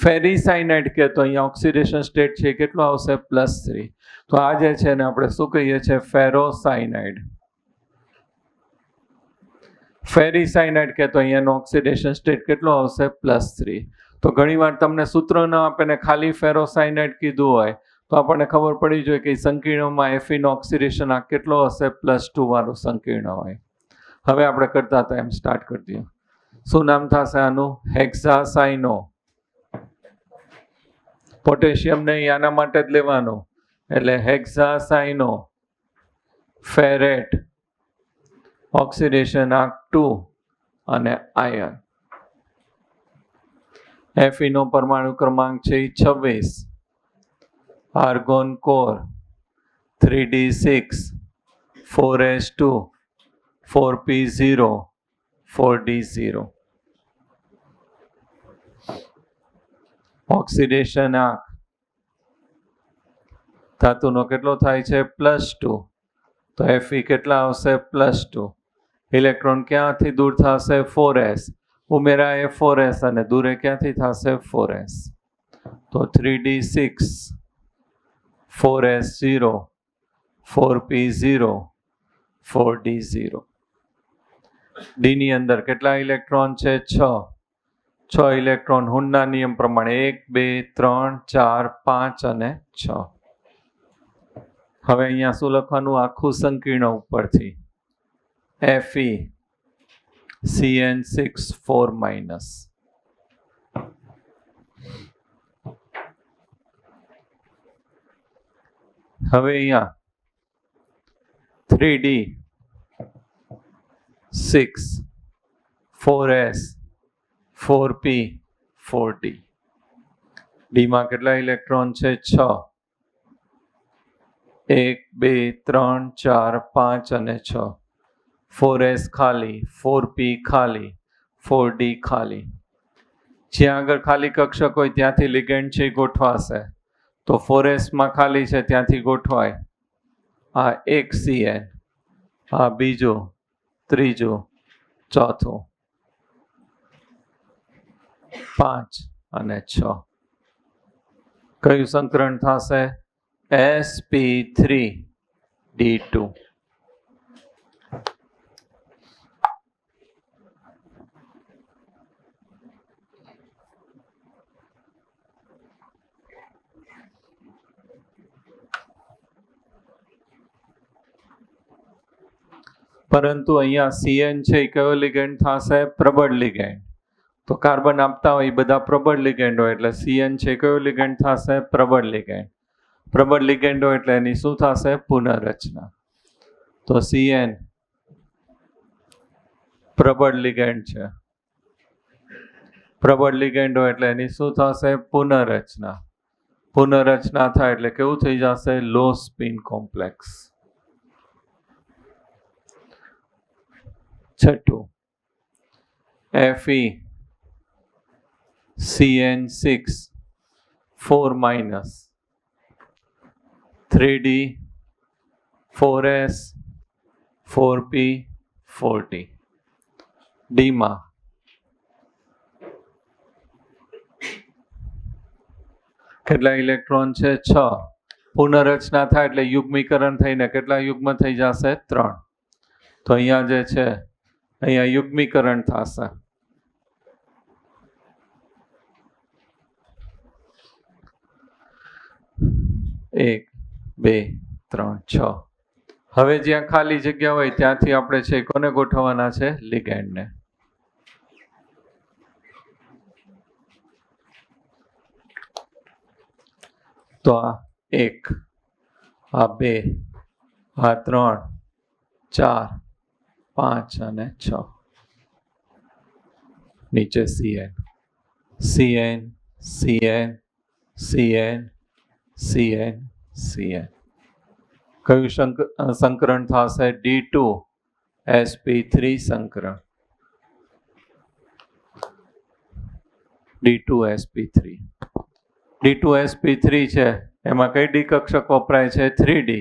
ફેરીસાયનાઇડ કે તો અહીંયા ઓક્સિડેશન સ્ટેટ છે કેટલો આવશે? +3. તો આ જે છે ને આપણે શું કહીએ છીએ? ફેરોસાયનાઇડ. ફેરીસાયનાઇડ કે તો અહીંયાનો ઓક્સિડેશન સ્ટેટ કેટલો આવશે? +3. તો ઘણીવાર તમને સૂત્ર ન આપે ને ખાલી ફેરોસાયનાઇડ કીધું હોય તો આપણને ખબર પડી જોઈએ કે સંકીર્ણમાં Fe નો ઓક્સિડેશન આ કેટલો હશે? +2 વાળું સંકીર્ણ હોય. હવે આપણે કરતા હતા એમ સ્ટાર્ટ કરી દઈએ. શું નામ થશે આનું? હેક્સાસાઇનો. પોટેશિયમ નહીં, આના માટે જ લેવાનું. એટલે હેક્સાસાઇનો ફેરેટ, ઓક્સિડેશન આંક 2 અને આયન. Fe નો પરમાણુ ક્રમાંક છે 26. Argon core 3d6 4s2 4p0 4d0. Oxidation આંક ધાતુનો કેટલો થાય છે? +2. તો Fe કેટલા આવશે? +2. ઇલેક્ટ્રોન ક્યાંથી દૂર થશે? 4s. ઉમેરાય 4s અને દૂરે ક્યાંથી થશે? 4s. તો 3d6 4s0 4p0 4d0. D ની અંદર કેટલા ઇલેક્ટ્રોન છે? 6 ઇલેક્ટ્રોન હુન્ડના નિયમ પ્રમાણે 1 2 3 4 5 અને 6. હવે અહીંયા શું લખવાનું? આખું સંકીર્ણ ઉપરથી Fe CN6 4-. હવે અહીંયા 3d6 4s 4p 4d. ડીમાં કેટલા ઇલેક્ટ્રોન છે? 6. 1 2 3 4 5 અને 6. 4s ખાલી, 4p ખાલી, 4d ખાલી. જ્યાં આગળ ખાલી કક્ષક હોય ત્યાંથી લિગેન્ડ છે ગોઠવાશે. તો 4s માં ખાલી છે ત્યાંથી ગોઠવાય. આ એક CN, આ બીજો, ત્રીજો, ચોથો, 5 અને 6. કયું સંકરણ થશે? sp3d2. પરંતુ અહીંયા CN છે એ કયો લિગેન્ડ થશે? પ્રબળ લિગેન્ડ. તો કાર્બન આપતા હોય એ બધા પ્રબળ લિગેન્ડ હોય એટલે CN છે કયો લિગેન્ડ થશે? પ્રબળ લિગેન્ડ. પ્રબળ લિગેન્ડ હોય એટલે એની શું થશે? પુનઃરચના. તો CN પ્રબળ લિગેન્ડ છે. પ્રબળ લિગેન્ડ હોય એટલે એની શું થશે? પુનઃરચના. પુનઃરચના થાય એટલે કેવું થઈ જશે? લો સ્પિન કોમ્પ્લેક્સ. છઠ્ઠું Fe CN6 4-, 3d 4s 4p 4d. ડીમાં કેટલા ઇલેક્ટ્રોન છે? 6. પુનઃરચના થાય એટલે યુગ્મીકરણ થઈને કેટલા યુગ્મ થઈ જશે? 3. તો અહીંયા જે છે અહીંયા યુગ્મીકરણ થશે. 1 2 3 6. હવે જ્યાં ખાલી જગ્યા હોય ત્યાંથી આપણે છે કોને ગોઠવવાના છે? લિગેન્ડને. તો આ 1, આ 2, આ 3, 4, 5 અને 6. નીચે CN CN CN CN CN CN. કયું સંકરણ થશે? D2 sp3 સંકરણ. D2 sp3. D2 sp3 છે એમાં કઈ ડી કક્ષક વપરાય છે? 3D.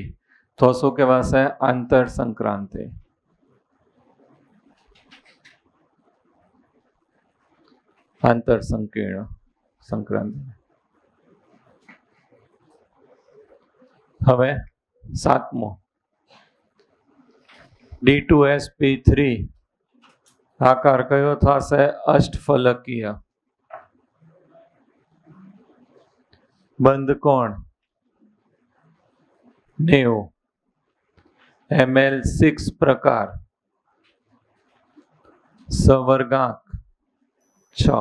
તો શું કહેવાશે? આંતર સંક્રાંતિ. આંતર સંકીર્ણ સંક્રાંતિ. હવે 7મો D2 sp3 આકાર કયો થશે? અષ્ટફલકીય. બંધ કોણ? 90. Ml6 પ્રકાર. સવર્ગાંક 6.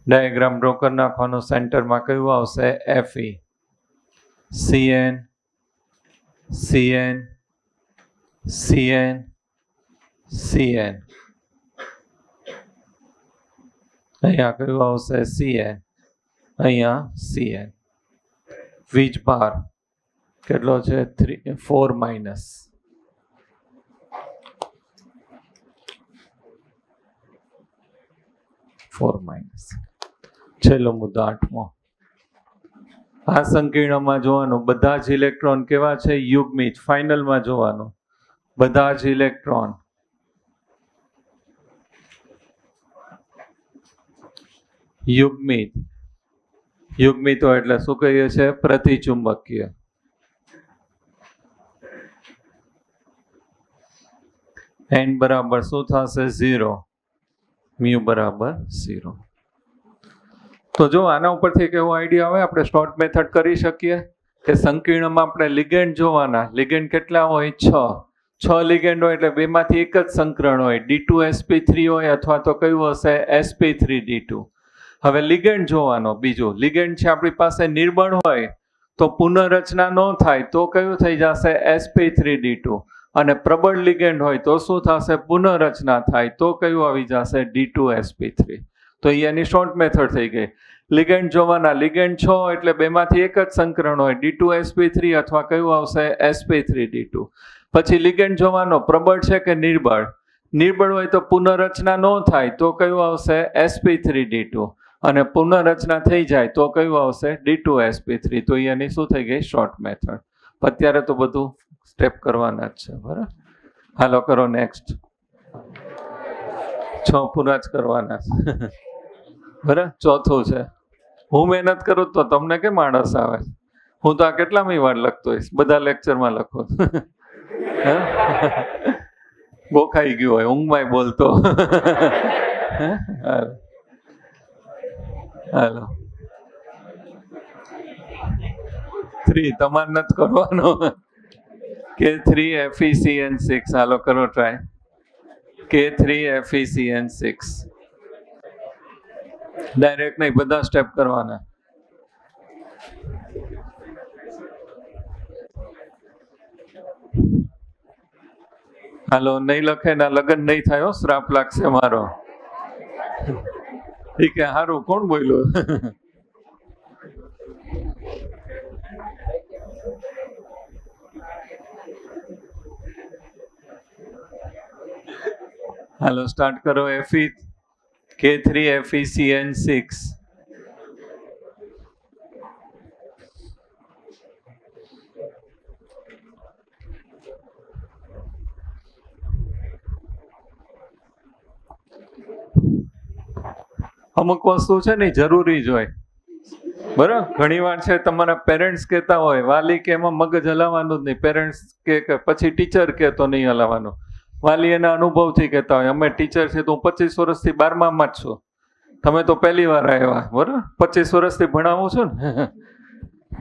ડાયાગ્રામ ડ્રો કરી નાખવાનો. સેન્ટરમાં કયું આવશે? Fe CN CN CN CN. અહીંયા કયું આવશે? CN. અહીંયા CN. વીજભાર કેટલો છે? 4-. છેલ્લો મુદ્દો 8મો. આ સંકીર્ણમાં જોવાનું બધા જ ઇલેક્ટ્રોન કેવા છે? યુગ્મિત. ફાઇનલમાં જોવાનું બધા જ ઇલેક્ટ્રોન યુગ્મિત. યુગ્મિતો એટલે શું કહીએ છીએ? પ્રતિચુંબકીય. n બરાબર શું થશે? 0. મ્યુ બરાબર 0. તો જો આના ઉપરથી એક એવો આઈડિયા આવે, આપણે શોર્ટ મેથડ કરી શકીએ કે સંકીર્ણમાં આપણે લિગેન્ડ જોવાના. લિગેન્ડ કેટલા હોય? 6 લિગેન્ડ હોય એટલે બેમાંથી એક જ સંકરણ હોય, D2sp3 હોય અથવા તો કયું હશે? sp3d2. હવે લિગેન્ડ જોવાનો. બીજું લિગેન્ડ છે આપણી પાસે નિર્બળ હોય તો પુનઃરચના ન થાય તો કયું થઈ જશે? sp3d2. અને પ્રબળ લિગેન્ડ હોય તો શું થશે? પુનઃરચના થાય તો કયું આવી જશે? D2sp3. તો એની શોર્ટ મેથડ થઈ ગઈ. લિગેન્ડ જોવાના. લિગેન્ડ 6 એટલે બેમાંથી એક જ સંકરણ હોય, D2sp3 અથવા કયું આવશે? sp3d2. પછી લિગેન્ડ જોવાનો, પ્રબળ છે કે નિર્બળ? નિર્બળ હોય તો પુનઃરચના ન થાય તો કયું આવશે? sp3d2. અને પુનઃરચના થઈ જાય તો કયું આવશે? D2sp3. તો એની શું થઈ ગઈ? Short method. અત્યારે તો બધું સ્ટેપ કરવાના જ છે, બરાબર? હાલો કરો નેક્સ્ટ. 6 પૂરા જ કરવાના છે. બરાબર. ચોથું છે, હું મહેનત કરું તો તમને કેમ આળસ આવે? હું તો આ કેટલામી વાર લખતો હોઈશ, બધા લેક્ચરમાં લખો. ગોખાઈ ગયું હોય, ઊંઘમાં બોલતો. હાલો 3 તમારે નથી કરવાનો. K3FeCN6. હાલો કરો ટ્રાય. K3FeCN6. ડાયરેક્ટ નહીં, બધા સ્ટેપ કરવાના. હાલો, નહીં લખે ના લગન નહીં થાય, શ્રાપ લાગશે મારો. ઠીક છે, સારું. કોણ બોલ્યું? હાલો સ્ટાર્ટ કરો. K3FeCN6. અમુક વસ્તુ છે ને જરૂરી જ હોય, બરાબર? ઘણી વાર છે તમારા પેરેન્ટ્સ કહેતા હોય, વાલી કે એમાં મગજ હલાવવાનું જ નહીં. પેરેન્ટ્સ કે પછી ટીચર કે તો નહીં હલાવવાનું. વાલી એના અનુભવથી કહેતા હોય, અમે ટીચર છે તો હું 25 વર્ષથી 12માં જ છું, તમે તો પહેલી વાર આવ્યા, બરાબર? 25 વર્ષથી ભણાવું છું ને,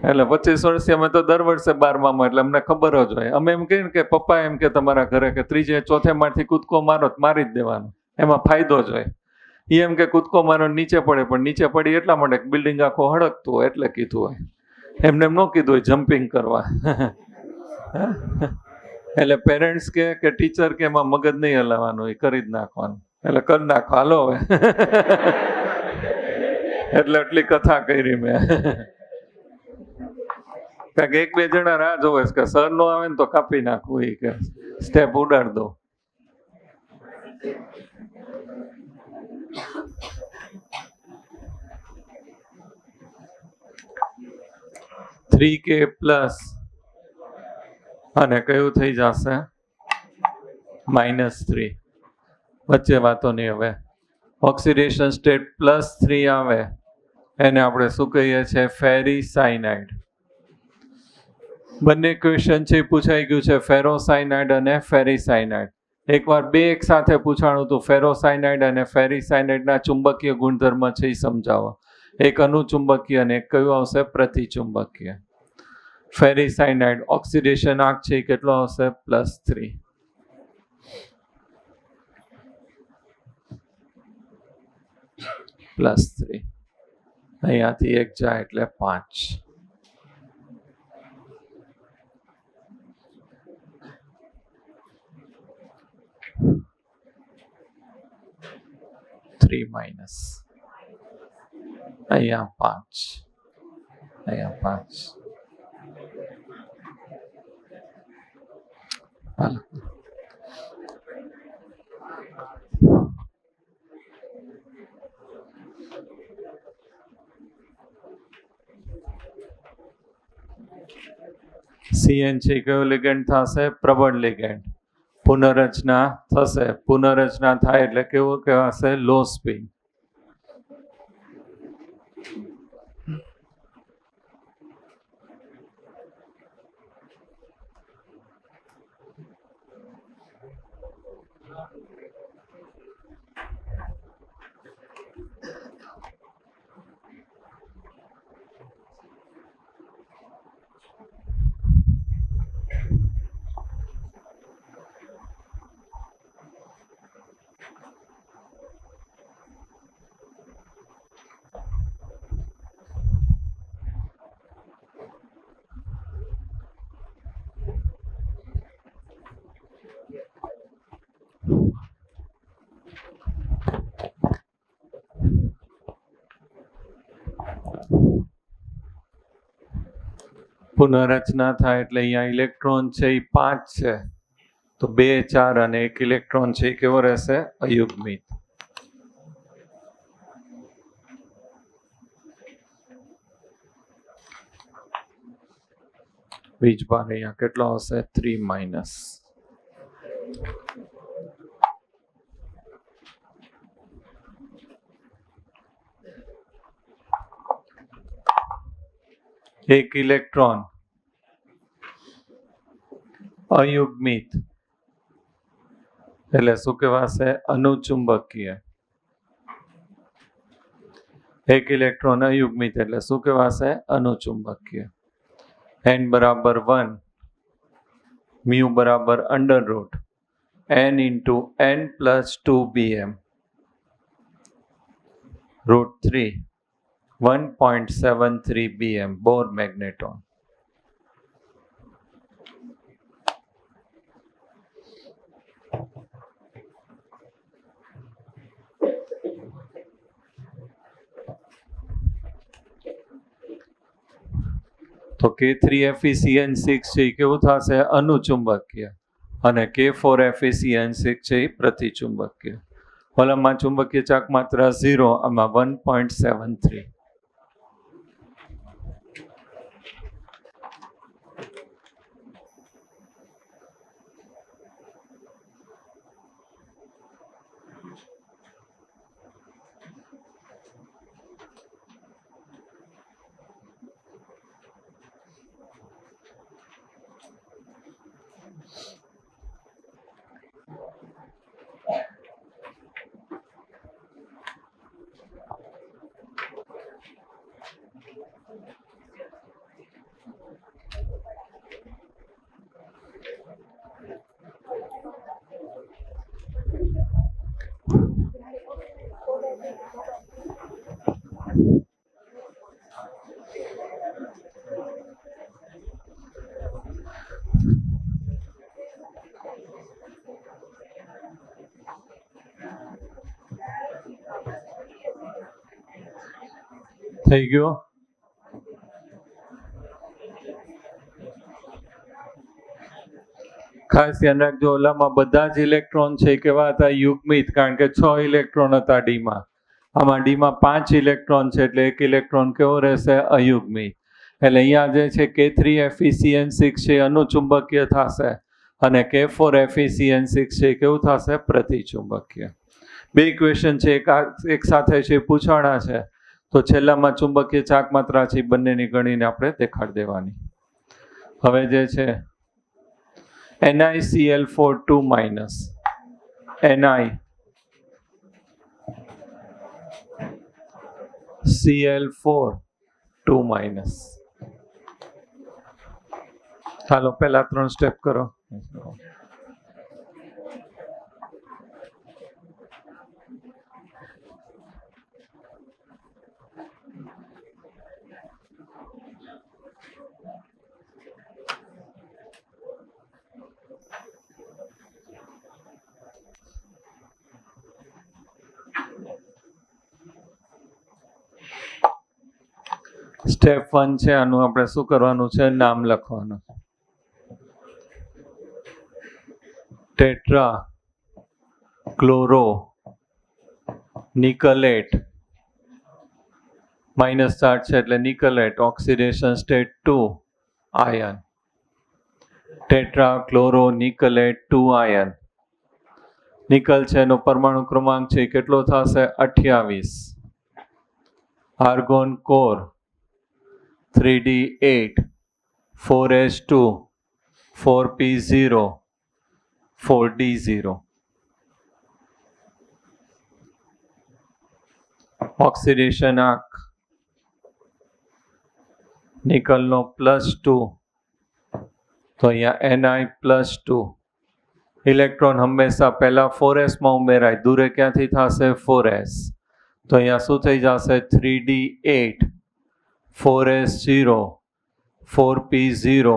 એટલે 25 વર્ષથી અમે તો દર વર્ષે 12માં, એટલે અમને ખબર જ હોય. અમે એમ કહીએ ને કે પપ્પા એમ કે તમારા ઘરે કે 3 ચોથે માળથી કૂદકો મારો, મારી જ દેવાનો, એમાં ફાયદો જ હોય. એ એમ કે કૂદકો મારો નીચે પડે, પણ નીચે પડી એટલા માટે બિલ્ડિંગ આખો હળકતું હોય એટલે કીધું હોય. એમને એમ ન કીધું હોય જમ્પિંગ કરવા. એટલે પેરેન્ટ્સ કે ટીચર કે એમાં મગજ નહીં હલાવવાનું, એ કરી જ નાખવાનું. એટલે કરી નાખો. હાલો હવે. એટલે એટલી કથા કરી મેં. કારણ કે 1-2 જણા રાહ જોવે કે સર નો આવે ને તો કાપી નાખવું, એ કે સ્ટેપ ઉડાડ દો. K પ્લસ અને કયું થઈ જશે? -3. વચ્ચે વાતો નહીં. હવે ઓક્સિડેશન સ્ટેટ +3 આવે એને આપણે શું કહીએ છીએ? ફેરીસાયનાઇડ. બંને ક્વેશ્ચન છે પૂછાઈ ગયું છે, ફેરોસાયનાઇડ અને ફેરીસાયનાઇડ. એકવાર બે એક સાથે પૂછાણું હતું. ફેરોસાયનાઇડ અને ફેરીસાયનાઇડના ચુંબકીય ગુણધર્મ છે એ સમજાવો. એક અનુચુંબકીય અને એક કયું આવશે? પ્રતિચુંબકીય. ફેરીસાયનાઇડ ઓક્સિડેશન આંક છે કેટલો આવશે? +3. +3. અહીંયાથી 1 જાય એટલે 5. અહીંયા 5. અહીંયા 5. હાલો. CN છે કયો લિગેન્ડ થશે? પ્રબળ લિગેન્ડ. પુનઃરચના થશે. પુનઃરચના થાય એટલે કેવું કહેવાશે? લો સ્પિન. પુનઃરચના થાય એટલે અહીંયા ઇલેક્ટ્રોન છે એ 5 છે, તો 2 4 અને 1 ઇલેક્ટ્રોન છે એ કેવો રહેશે? અયુગ્મિત. વીજભાર અહીંયા કેટલો આવશે? 3-. એક ઇલેક્ટ્રોન અયુગ્મિત એટલે શું કહેવાશે? અનુચુંબકીય. એક ઇલેક્ટ્રોન અયુગ્મિત એટલે શું કહેવાશે? અનુચુંબકીય. n બરાબર 1, મ્યુ બરાબર √n into n plus 2bm √3 1.73 bm બોર મેગ્નેટોન. તો K3FeCN6 છે એ કેવું થશે? અનુચુંબકીય. અને K4FeCN6 છે એ પ્રતિચુંબકીય. ઓલામાં ચુંબકીય ચાક માત્રા 0, આમાં 1.73. થઈ ગયો? ખાસ ધ્યાન રાખજો, ઓલામાં બધા જ ઇલેક્ટ્રોન છે કેવા હતા? યુગ્મિત, કારણ કે 6 ઇલેક્ટ્રોન હતા ડીમાં. આમાં ડીમાં 5 ઇલેક્ટ્રોન છે એટલે 1 ઇલેક્ટ્રોન કેવો રહેશે? અયુગ્મિત. એટલે અહીંયા જે છે K3FeCN6 છે અનુચુંબકીય થશે અને K4FeCN6 છે કેવું થશે? પ્રતિચુંબકીય. બે ઇક્વેશન છે એક સાથે છે પૂછવાના છે, તો છેલ્લામાં ચુંબકીય ચાક માત્રા છે બંનેની ગણીને આપણે દેખાડી દેવાની. હવે જે છે NiCl4 2- NiCl4 2-. ચાલો પહેલા 3 સ્ટેપ કરો. સ્ટેપ 1 છે, આનું આપણે શું કરવાનું છે? નામ લખવાનું. ટેટ્રા ક્લોરો નિકલેટ -ચાર્જ છે એટલે nickelate, oxidation state 2 ion. Tetra chloro nickelate 2 ion. Nickel છે એનો પરમાણુ ક્રમાંક છે કેટલો થશે? 28. Argon core 3d8 4s2 4p0 4d0. Oxidation આંક નિકલનો +2, તો અહીંયા Ni+2. ઇલેક્ટ્રોન હંમેશા પહેલા 4s માં ઉમેરાય, દૂરે ક્યાંથી થશે? 4s. તો અહીંયા શું થઈ જશે? 3d8 4s0 4p0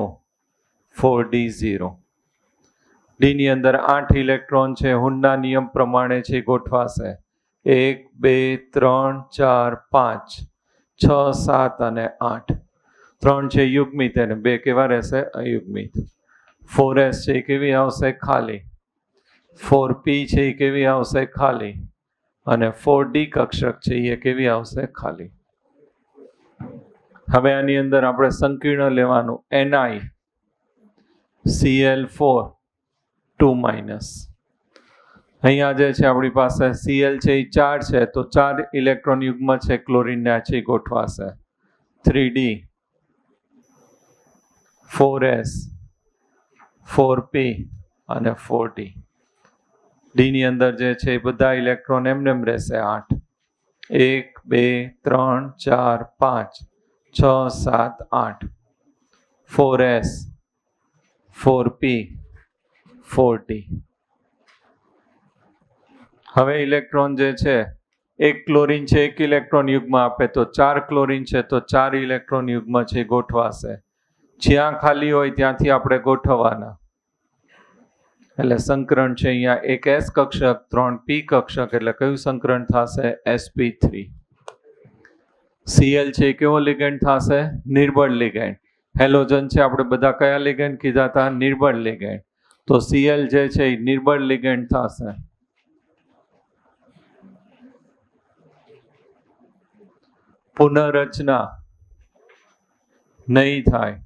4d0. ડીની અંદર 8 ઇલેક્ટ્રોન છે, હુન્ડના નિયમ પ્રમાણે છે ગોઠવાશે. 1 2 3 4 5 6 7 અને 8. 3 છે યુગ્મિત અને 2 કેવા રહેશે? અયુગ્મિત. 4s છે એ કેવી આવશે? ખાલી. 4p છે એ કેવી આવશે? ખાલી. અને 4d કક્ષક છે એ કેવી આવશે? ખાલી. હવે આની અંદર આપણે સંકીર્ણ લેવાનું. NiCl4 2-. અહીંયા જે છે આપણી પાસે Cl છે એ 4 છે, તો 4 ઇલેક્ટ્રોન યુગ્મ છે ક્લોરીનના છે ગોઠવાશે. 3d 4s 4p અને 4d. ડી ની અંદર જે છે એ બધા ઇલેક્ટ્રોન એમને રહેશે 8. 1 2 3 4 5 6 7 8. 4s 4p 4d. હવે ઇલેક્ટ્રોન જે છે, એક ક્લોરીન છે એક ઇલેક્ટ્રોન યુગ્મ આપે, તો 4 ક્લોરીન છે તો 4 ઇલેક્ટ્રોન યુગ્મ છે ગોઠવાશે. જ્યાં ખાલી હોય ત્યાંથી આપણે ગોઠવવાના. એટલે સંકરણ છે અહીંયા એક S કક્ષક 3 P કક્ષક, એટલે કયું સંકરણ થશે? sp3. Cl છે કેવો લિગેન્ડ થશે? નિર્બળ લિગેન્ડ. હેલોજન છે આપણે બધા કયા લિગેન્ડ કીધા હતા? નિર્બળ લિગેન્ડ. તો Cl જે છે એ નિર્બળ લિગેન્ડ થશે. પુનઃરચના નહીં થાય.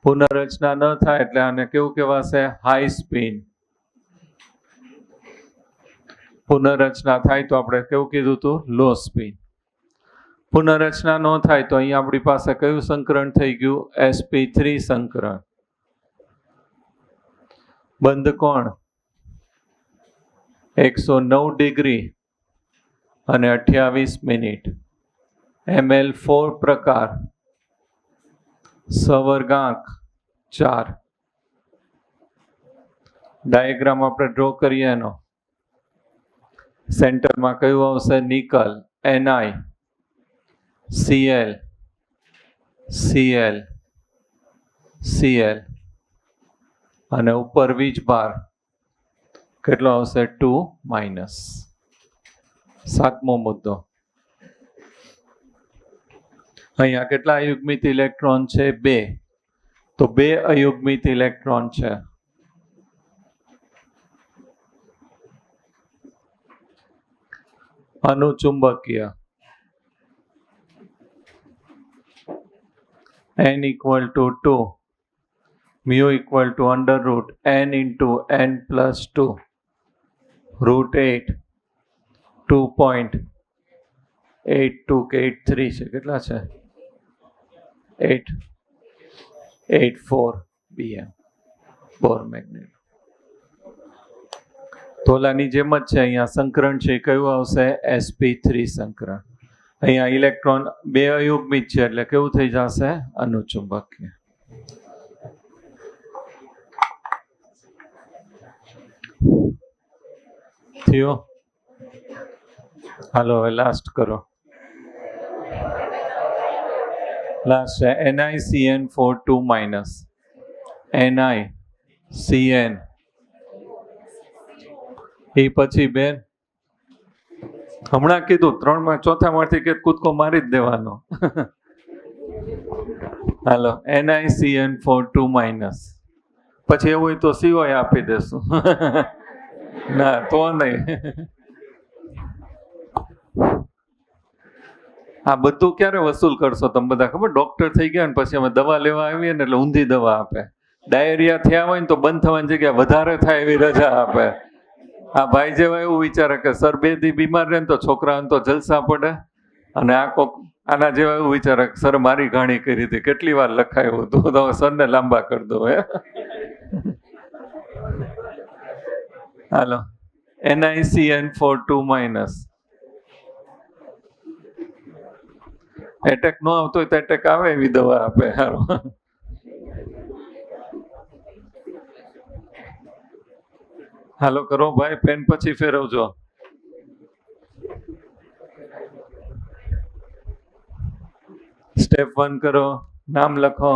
પુનઃરચના ન થાય એટલે આને કેવું કહેવાશે? High spin. પુનઃરચના થાય તો આપણે કેવું કીધું હતું? લો સ્પિન. પુનઃરચના ન થાય તો અહીંયા આપણી પાસે કયું સંકરણ થઈ ગયું? sp3 સંકરણ. બંધ કોણ? 109 ડિગ્રી અને 28 મિનિટ. ml4 પ્રકાર. સવર્ગાંક 4. ડાયાગ્રામ આપણે ડ્રો કરીએ એનો. સેન્ટરમાં કયું આવશે? Nickel. Ni Cl Cl Cl અને ઉપર વીજભાર કેટલો આવશે? 2-. 7મો મુદ્દો. અહીંયા કેટલા અયુગ્મિત ઇલેક્ટ્રોન છે? 2. તો 2 અયુગ્મિત ઇલેક્ટ્રોન છે. અનુચુંબકીય. n equal to 2, mu equal to under root n into n plus 2, root 8, 2.8283 છે. કેટલા છે? 884 bm બોર મેગ્નેટ. તોલાની જેમ જ છે અહીંયા સંકરણ છે કયું આવશે? sp3 સંકરણ. અહીંયા ઇલેક્ટ્રોન 2 અયુગ્મિત છે એટલે કેવું થઈ જશે? અનુચુંબકીય. થયો? હાલો હવે લાસ્ટ કરો. લાસ્ટ છે NiCN4 2-. NiCN એ પછી બેન હમણાં કીધું 3માં ચોથામાંથી કે કૂદકો મારી જ દેવાનો. હાલો NiCN4 2-. પછી એવું હોય તો CO આપી દેશું. ના તો નહીં. આ બધું ક્યારે વસૂલ કરશો તમે બધા? ખબર ડોક્ટર થઈ ગયા ને પછી અમે દવા લેવા આવીએ ને એટલે ઊંધી દવા આપે. ડાયરિયા થયા હોય ને તો બંધ થવાની જગ્યા વધારે થાય એવી રજા આપે. આ ભાઈ જેવા એવું વિચારે કે સર 2 દી બીમાર રહે ને તો છોકરાઓને તો જલસા પડે, અને આ કોક આના જેવા એવું વિચારે કે સર મારી ઘાણી કરી હતી, કેટલી વાર લખાયું હતું, તો સરને લાંબા કરી દો. હાલો NiCN4 2-. એટેક ન આવતો હોય તો એટેક આવે એવી દવા આપે. હારો હાલો કરો ભાઈ, પેન પછી ફેરવજો. સ્ટેપ 1 કરો, નામ લખો.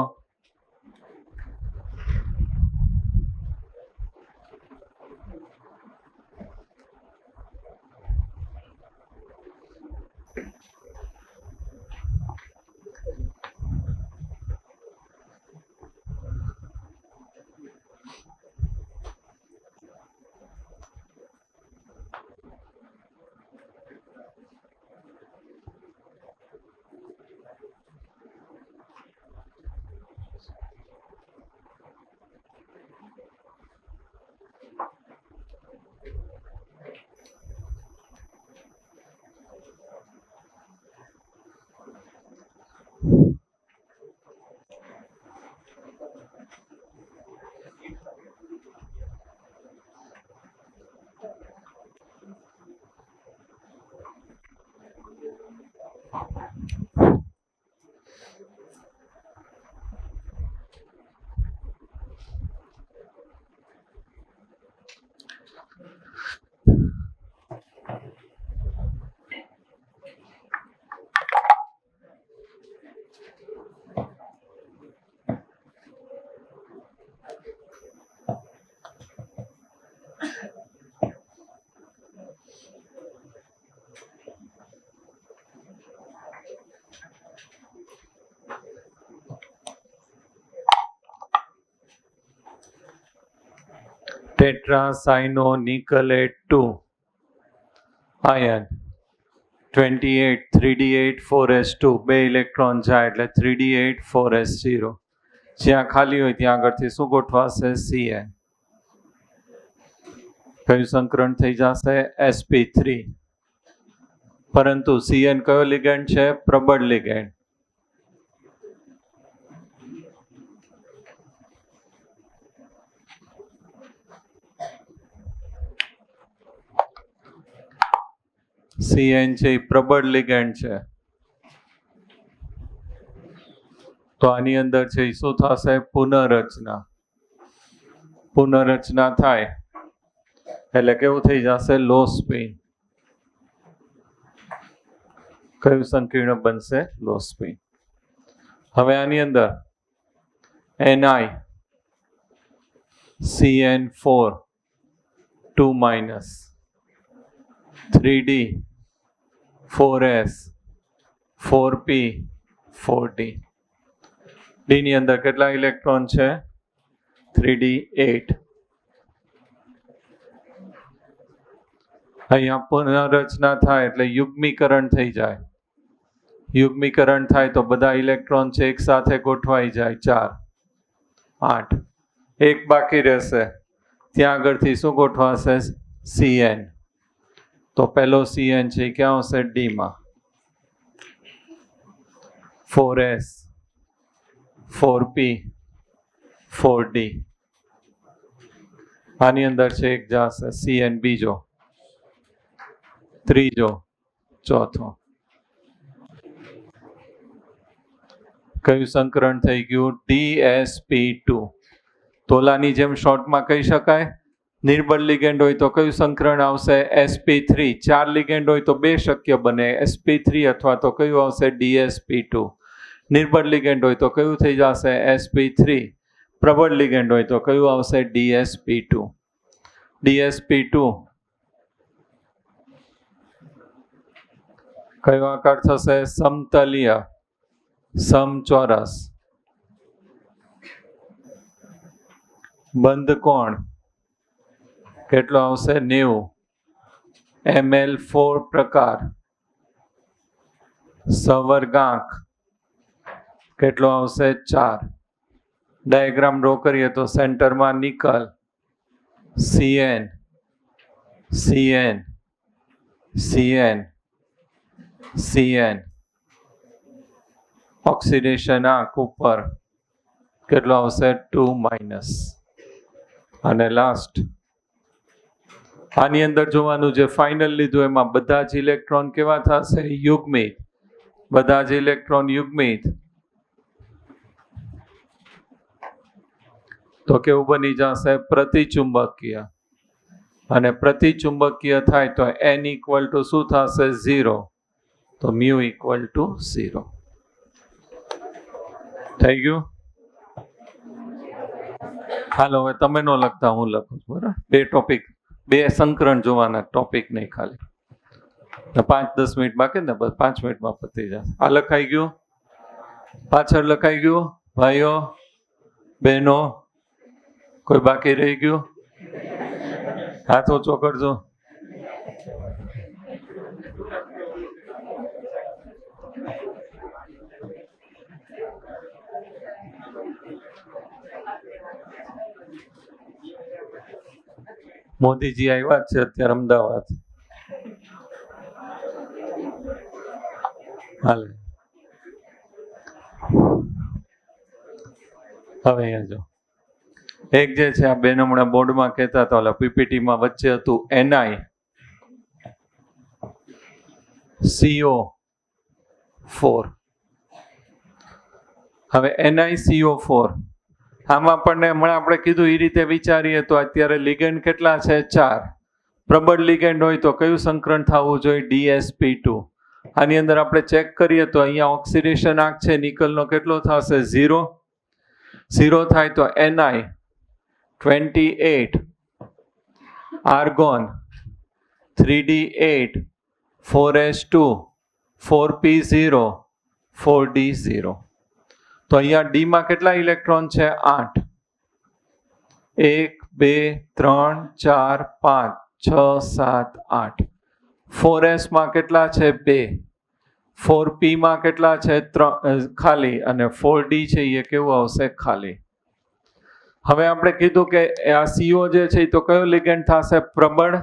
ટેટ્રા સાઇનો નિકલેટ 2 આયન 28 3d8 4s2 બે ઇલેક્ટ્રોન જાય એટલે 3d8 4s0 જ્યાં ખાલી હોય ત્યાં આગળથી શું ગોઠવાશે? Cn. કયું સંકરણ થઈ જશે? sp3. પરંતુ Cn કયો લિગેન્ડ છે? પ્રબળ લિગેન્ડ. Cn છે એ પ્રબળ લિગેન્ડ છે. તો આની અંદર છે એ શું થશે? પુનઃરચના. પુનઃરચના થાય એટલે કેવું થઈ જશે? લો સ્પિન. કયું સંકીર્ણ બનશે? લો સ્પિન. હવે આની અંદર Ni Cn4 2 3d 4s 4p 4d. D ની અંદર કેટલા ઇલેક્ટ્રોન છે? 3d8. અહીંયા પુનઃરચના થાય એટલે યુગ્મીકરણ થઈ જાય. યુગ્મીકરણ થાય તો બધા ઇલેક્ટ્રોન છે એક સાથે ગોઠવાઈ જાય. 4 8. એક બાકી રહેશે, ત્યાં આગળથી શું ગોઠવાશે? Cn. તો પહેલો Cn છે ક્યાં આવશે? ડી માં. 4s 4p 4d. આની અંદર છે એક જશે Cn બીજો, ત્રીજો, ચોથો. કયું સંકરણ થઈ ગયું? dsp2. તોલાની જેમ શોર્ટમાં કહી શકાય. નિર્બળ લિગેન્ડ હોય તો કયું સંકરણ આવશે? sp3. 4 લિગેન્ડ હોય તો 2 શક્ય બને, sp3 અથવા તો કયું આવશે? dsp2. નિર્બળ લિગેન્ડ હોય તો કયું થઈ જશે? sp3. પ્રબળ લિગેન્ડ હોય તો કયું આવશે? dsp2. dsp2 કયો આકાર થશે? સમતલીય, સમચોરસ. બંધ કોણ કેટલો આવશે? 90. ml4 પ્રકાર. સવર્ગાંક કેટલો આવશે? 4. ડાયાગ્રામ ડ્રો કરીએ તો સેન્ટરમાં nickel, Cn Cn Cn Cn. Oxidation આંક ઉપર કેટલો આવશે? 2-. અને લાસ્ટ આની અંદર જોવાનું જે ફાઇનલ લીધું એમાં બધા જ ઇલેક્ટ્રોન કેવા થશે? યુગ્મિત. બધા જ ઇલેક્ટ્રોન યુગ્મિત. તો કેવું બની જશે? પ્રતિચુંબકીય. અને પ્રતિચુંબકીય થાય તો n ઇક્વલ ટુ શું થશે? 0. તો μ ઇક્વલ ટુ 0. થઈ ગયું? હાલો હવે તમે નો લખતા, હું લખું છું. બરાબર? 2 ટોપિક, 2 સંકરણ જોવાના, ટોપિક નહીં ખાલી. 5-10 મિનિટ બાકી ને, બસ 5 મિનિટમાં પતી જશે. આ લખાઈ ગયું? પાછળ લખાઈ ગયું? ભાઈઓ બહેનો કોઈ બાકી રહી ગયું? હાથ ઓછો કરજો. મોદીજી આવ્યા છે અત્યારે અમદાવાદ. હાલે હવે અહીંયા જો એક જે છે આ બેન હમણાં બોર્ડમાં કહેતા હતા, ઓલા પીપીટીમાં વચ્ચે હતું NiCO4. હવે NiCO4 આમાં આપણને હમણાં આપણે કીધું એ રીતે વિચારીએ તો અત્યારે લિગેન્ડ કેટલા છે? 4. પ્રબળ લિગેન્ડ હોય તો કયું સંકરણ થવું જોઈએ? dsp2. આની અંદર આપણે ચેક કરીએ તો અહીંયા ઓક્સિડેશન આંક છે નિકલનો કેટલો થશે? 0. 0 થાય તો Ni28 argon 3d8 4s2 4p0 4d0. તો અહીંયા ડી માં કેટલા ઇલેક્ટ્રોન છે? 8. 1 2 3 4 5 6 7 8 4s માં કેટલા છે 2 4p માં કેટલા છે 3 ખાલી અને 4d છે એ કેવું આવશે ખાલી. હવે આપણે કીધું કે આ CO જે છે તો કયો લિગેન્ડ થશે પ્રબળ,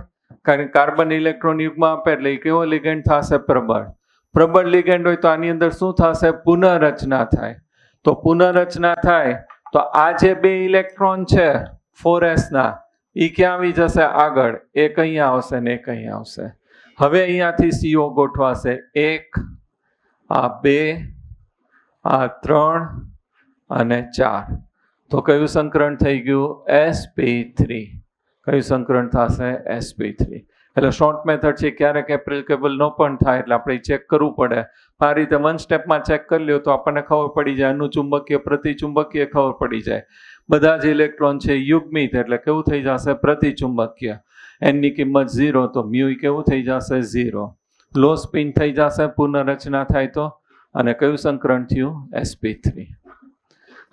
કારણ કાર્બન ઇલેક્ટ્રોન યુગ્મ આપે એટલે કેવો લિગેન્ડ થશે પ્રબળ. પ્રબળ લિગેન્ડ હોય તો આની અંદર શું થશે પુનઃરચના થાય. તો પુનઃરચના થાય તો આ જે 2 ઇલેક્ટ્રોન છે 4s ના એ ક્યાં આવી જશે આગળ, એક અહીંયા આવશે ને એક અહીંયા આવશે. હવે અહીંયાથી CO ગોઠવાશે 1 આ 2 આ 3 અને 4. તો કયું સંકરણ થઈ ગયું sp3. કયું સંકરણ થશે sp3. એટલે શોર્ટ મેથડ છે, ક્યારેક એપ્લિકેબલ ન પણ થાય એટલે આપણે ચેક કરવું પડે. આ રીતે વન સ્ટેપમાં ચેક કરી લ્યો તો આપણને ખબર પડી જાય, અનુચુંબકીય પ્રતિચુંબકીય ખબર પડી જાય. બધા જ ઇલેક્ટ્રોન છે યુગ્મિત એટલે કેવું થઈ જશે પ્રતિચુંબકીય. n ની કિંમત 0 તો મ્યુ કેવું થઈ જશે 0. લો સ્પિન થઈ જશે પુનઃરચના થાય તો. અને કયું સંકરણ થયું sp3.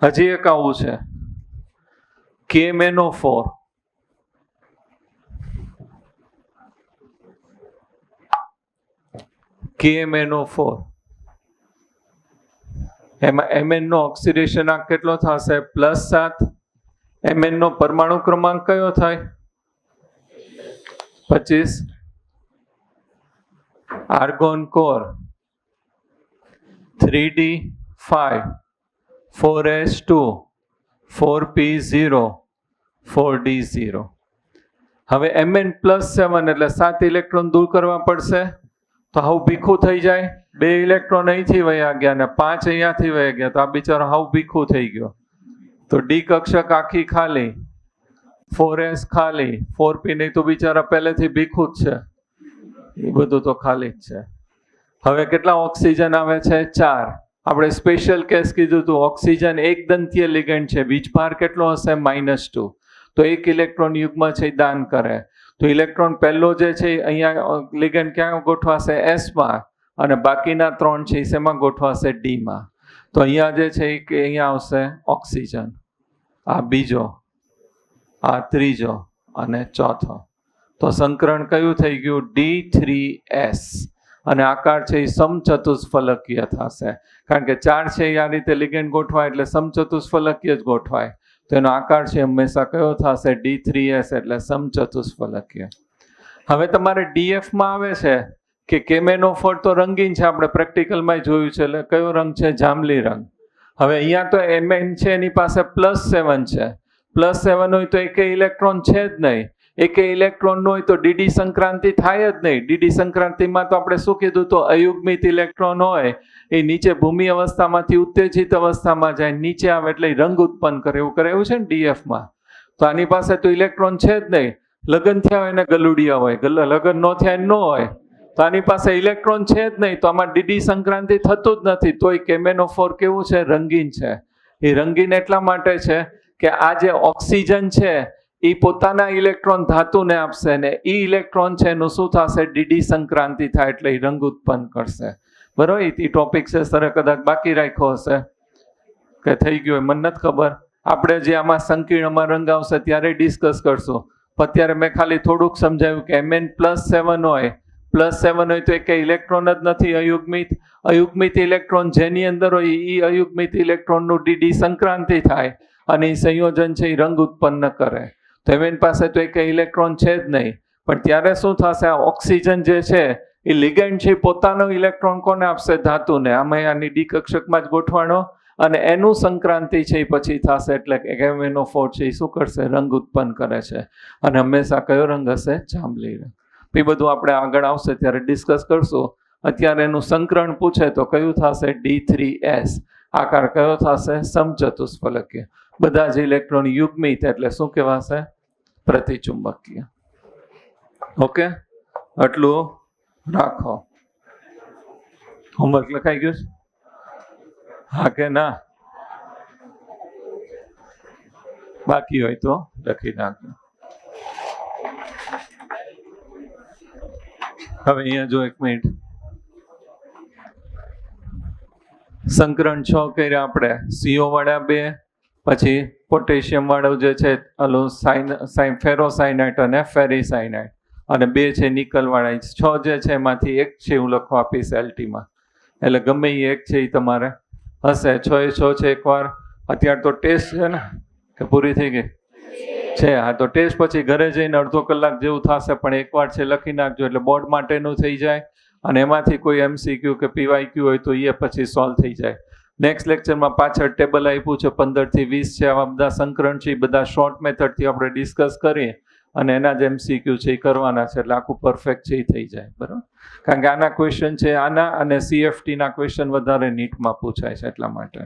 હજી એક આવું છે KMnO4. KMnO4 એમાં Mn નો ઓક્સિડેશન આંક કેટલો થશે +7. Mn નો પરમાણુ ક્રમાંક કયો થાય 25. Argon core 3d5 4s2 4p0 4d0. હવે Mn+7 એટલે 7 ઇલેક્ટ્રોન દૂર કરવા પડશે. તો હાવ ભીખું થઈ જાય. 2 ઇલેક્ટ્રોન અહીંથી વયા ગયા ને 5 અહીંયાથી વયા ગયા તો આ બિચારો હાવ ભીખું થઈ ગયો. તો ડી કક્ષક આખી ખાલી, 4s ખાલી, 4p નહીં તો બિચારા પહેલેથી ભીખું જ છે, એ બધું તો ખાલી જ છે. હવે કેટલા ઓક્સિજન આવે છે 4. આપણે સ્પેશિયલ કેસ કીધું હતું ઓક્સિજન એક દંતીય લિગેન્ડ છે, વીજભાર કેટલો હશે -2. તો 1 ઇલેક્ટ્રોન યુગ્મ છે દાન કરે. તો ઇલેક્ટ્રોન પહેલો જે છે અહીંયા લિગેન્ડ ક્યાં ગોઠવાશે s માં અને બાકીના 3 છે શેમાં ગોઠવાશે d માં. તો અહીંયા જે છે કે અહીંયા આવશે ઓક્સિજન, આ બીજો, આ ત્રીજો અને ચોથો. તો સંકરણ કયું થઈ ગયું D3s. અને આકાર છે એ સમચતુષ્ફલકીય થશે, કારણ કે 4 છે એ આ રીતે લિગેન્ડ ગોઠવાય એટલે સમચતુષ્ફલકીય જ ગોઠવાય. તો એનો આકાર છે હંમેશા કયો થશે D3s એટલે સમચતુષ્ફલકીય. હવે તમારે DF માં આવે છે કે KMnO4 તો રંગીન છે, આપણે પ્રેક્ટિકલમાં જોયું છે, એટલે કયો રંગ છે જાંબલી રંગ. હવે અહીંયા તો Mn છે એની પાસે +7 છે. +7 હોય તો એકે ઇલેક્ટ્રોન છે જ નહીં. એકે ઇલેક્ટ્રોન હોય તો ડીડી સંક્રાંતિ થાય જ નહીં. ડીડી સંક્રાંતિમાં તો આપણે શું કીધું તો અયુગ્મિત ઇલેક્ટ્રોન હોય એ નીચે ભૂમિ અવસ્થામાંથી ઉત્તેજિત અવસ્થામાં જાય, નીચે આવે એટલે રંગ ઉત્પન્ન કરે. એવું કરે એવું છે ને DF-માં. તો આની પાસે તો ઇલેક્ટ્રોન છે જ નહીં. લગ્ન થયા હોય ને ગલુડિયા હોય, લગ્ન ન થયા ન હોય તો આની પાસે ઇલેક્ટ્રોન છે જ નહીં. તો આમાં ડીડી સંક્રાંતિ થતું જ નથી. તોય KMnO4 કેવું છે રંગીન છે. એ રંગીન એટલા માટે છે કે આ જે ઓક્સિજન છે એ પોતાના ઇલેક્ટ્રોન ધાતુને આપશે ને એ ઇલેક્ટ્રોન છે એનું શું થશે ડીડી સંક્રાંતિ થાય એટલે એ રંગ ઉત્પન્ન કરશે. બરોબર. એ ટોપિક છે સરે કદાચ બાકી રાખ્યો હશે કે થઈ ગયો મને નથી ખબર. આપણે જે આમાં સંકીર્ણમાં રંગ આવશે ત્યારે ડિસ્કસ કરશું. અત્યારે મેં ખાલી થોડુંક સમજાવ્યું કે Mn+7 હોય, +7 હોય તો એક ઇલેક્ટ્રોન જ નથી અયુગ્મિત. અયુગ્મિત ઇલેક્ટ્રોન જેની અંદર હોય એ અયુગ્મિત ઇલેક્ટ્રોનનું ડીડી સંક્રાંતિ થાય અને એ સંયોજન છે એ રંગ ઉત્પન્ન કરે. તો Mn પાસે તો એક ઇલેક્ટ્રોન છે જ નહીં. પણ ત્યારે શું થશે આ ઓક્સિજન જે છે એ લિગેન્ડ છે પોતાનો ઇલેક્ટ્રોન કોને આપશે ધાતુને. આમાં આની ડી કક્ષકમાં જ ગોઠવાણો અને એનું સંક્રાંતિ છે એ પછી થશે એટલે KMnO4 છે એ શું કરશે રંગ ઉત્પન્ન કરે છે. અને હંમેશા કયો રંગ હશે જાંબલી રંગ. એ બધું આપણે આગળ આવશે ત્યારે ડિસ્કસ કરશું. અત્યારે એનું સંકરણ પૂછે તો કયું થશે D3s. આકાર કયો થશે સમચતુષ્ફલકીય. બધા જ ઇલેક્ટ્રોન યુગ્મિત એટલે શું કહેવાશે પ્રતિચુંબકીય. ઓકે, આટલું રાખો. હોમવર્ક લખાઈ ગયું છે? હા કે ના? બાકી હોય તો લખી નાખજો. હવે અહીંયા જો 1 મિનિટ. સંકરણ 6 કર્યા આપણે. CO વાળા 2, પછી પોટેશિયમ વાળું જે છે ઓલું ફેરોસાઇનાઇટ અને ફેરીસાઇનાઇટ, અને 2 છે નિકલ વાળા. 6 જે છે એમાંથી એક છે હું લખવા આપીશ એલટીમાં, એટલે ગમે એ એક છે એ તમારે હશે. 6 એ 6 છે. એકવાર અત્યારે તો ટેસ્ટ છે ને કે પૂરી થઈ ગઈ છે? હા, તો ટેસ્ટ પછી ઘરે જઈને અડધો કલાક જેવું થશે, પણ એકવાર છે લખી નાખજો એટલે બોર્ડ માટેનું થઈ જાય, અને એમાંથી કોઈ MCQ કે PYQ હોય તો એ પછી સોલ્વ થઈ જાય. નેક્સ્ટ લેક્ચરમાં પાછળ ટેબલ આપ્યું છે 15 થી 20 છે, આવા બધા સંકરણ છે, એ બધા શોર્ટ મેથડથી આપણે ડિસ્કસ કરીએ અને એના જ MCQ છે એ કરવાના છે, એટલે આખું પરફેક્ટ છે એ થઈ જાય. બરાબર? કારણ કે આના ક્વેશ્ચન છે, આના અને CFT ના ક્વેશ્ચન વધારે નીટમાં પૂછાય છે એટલા માટે.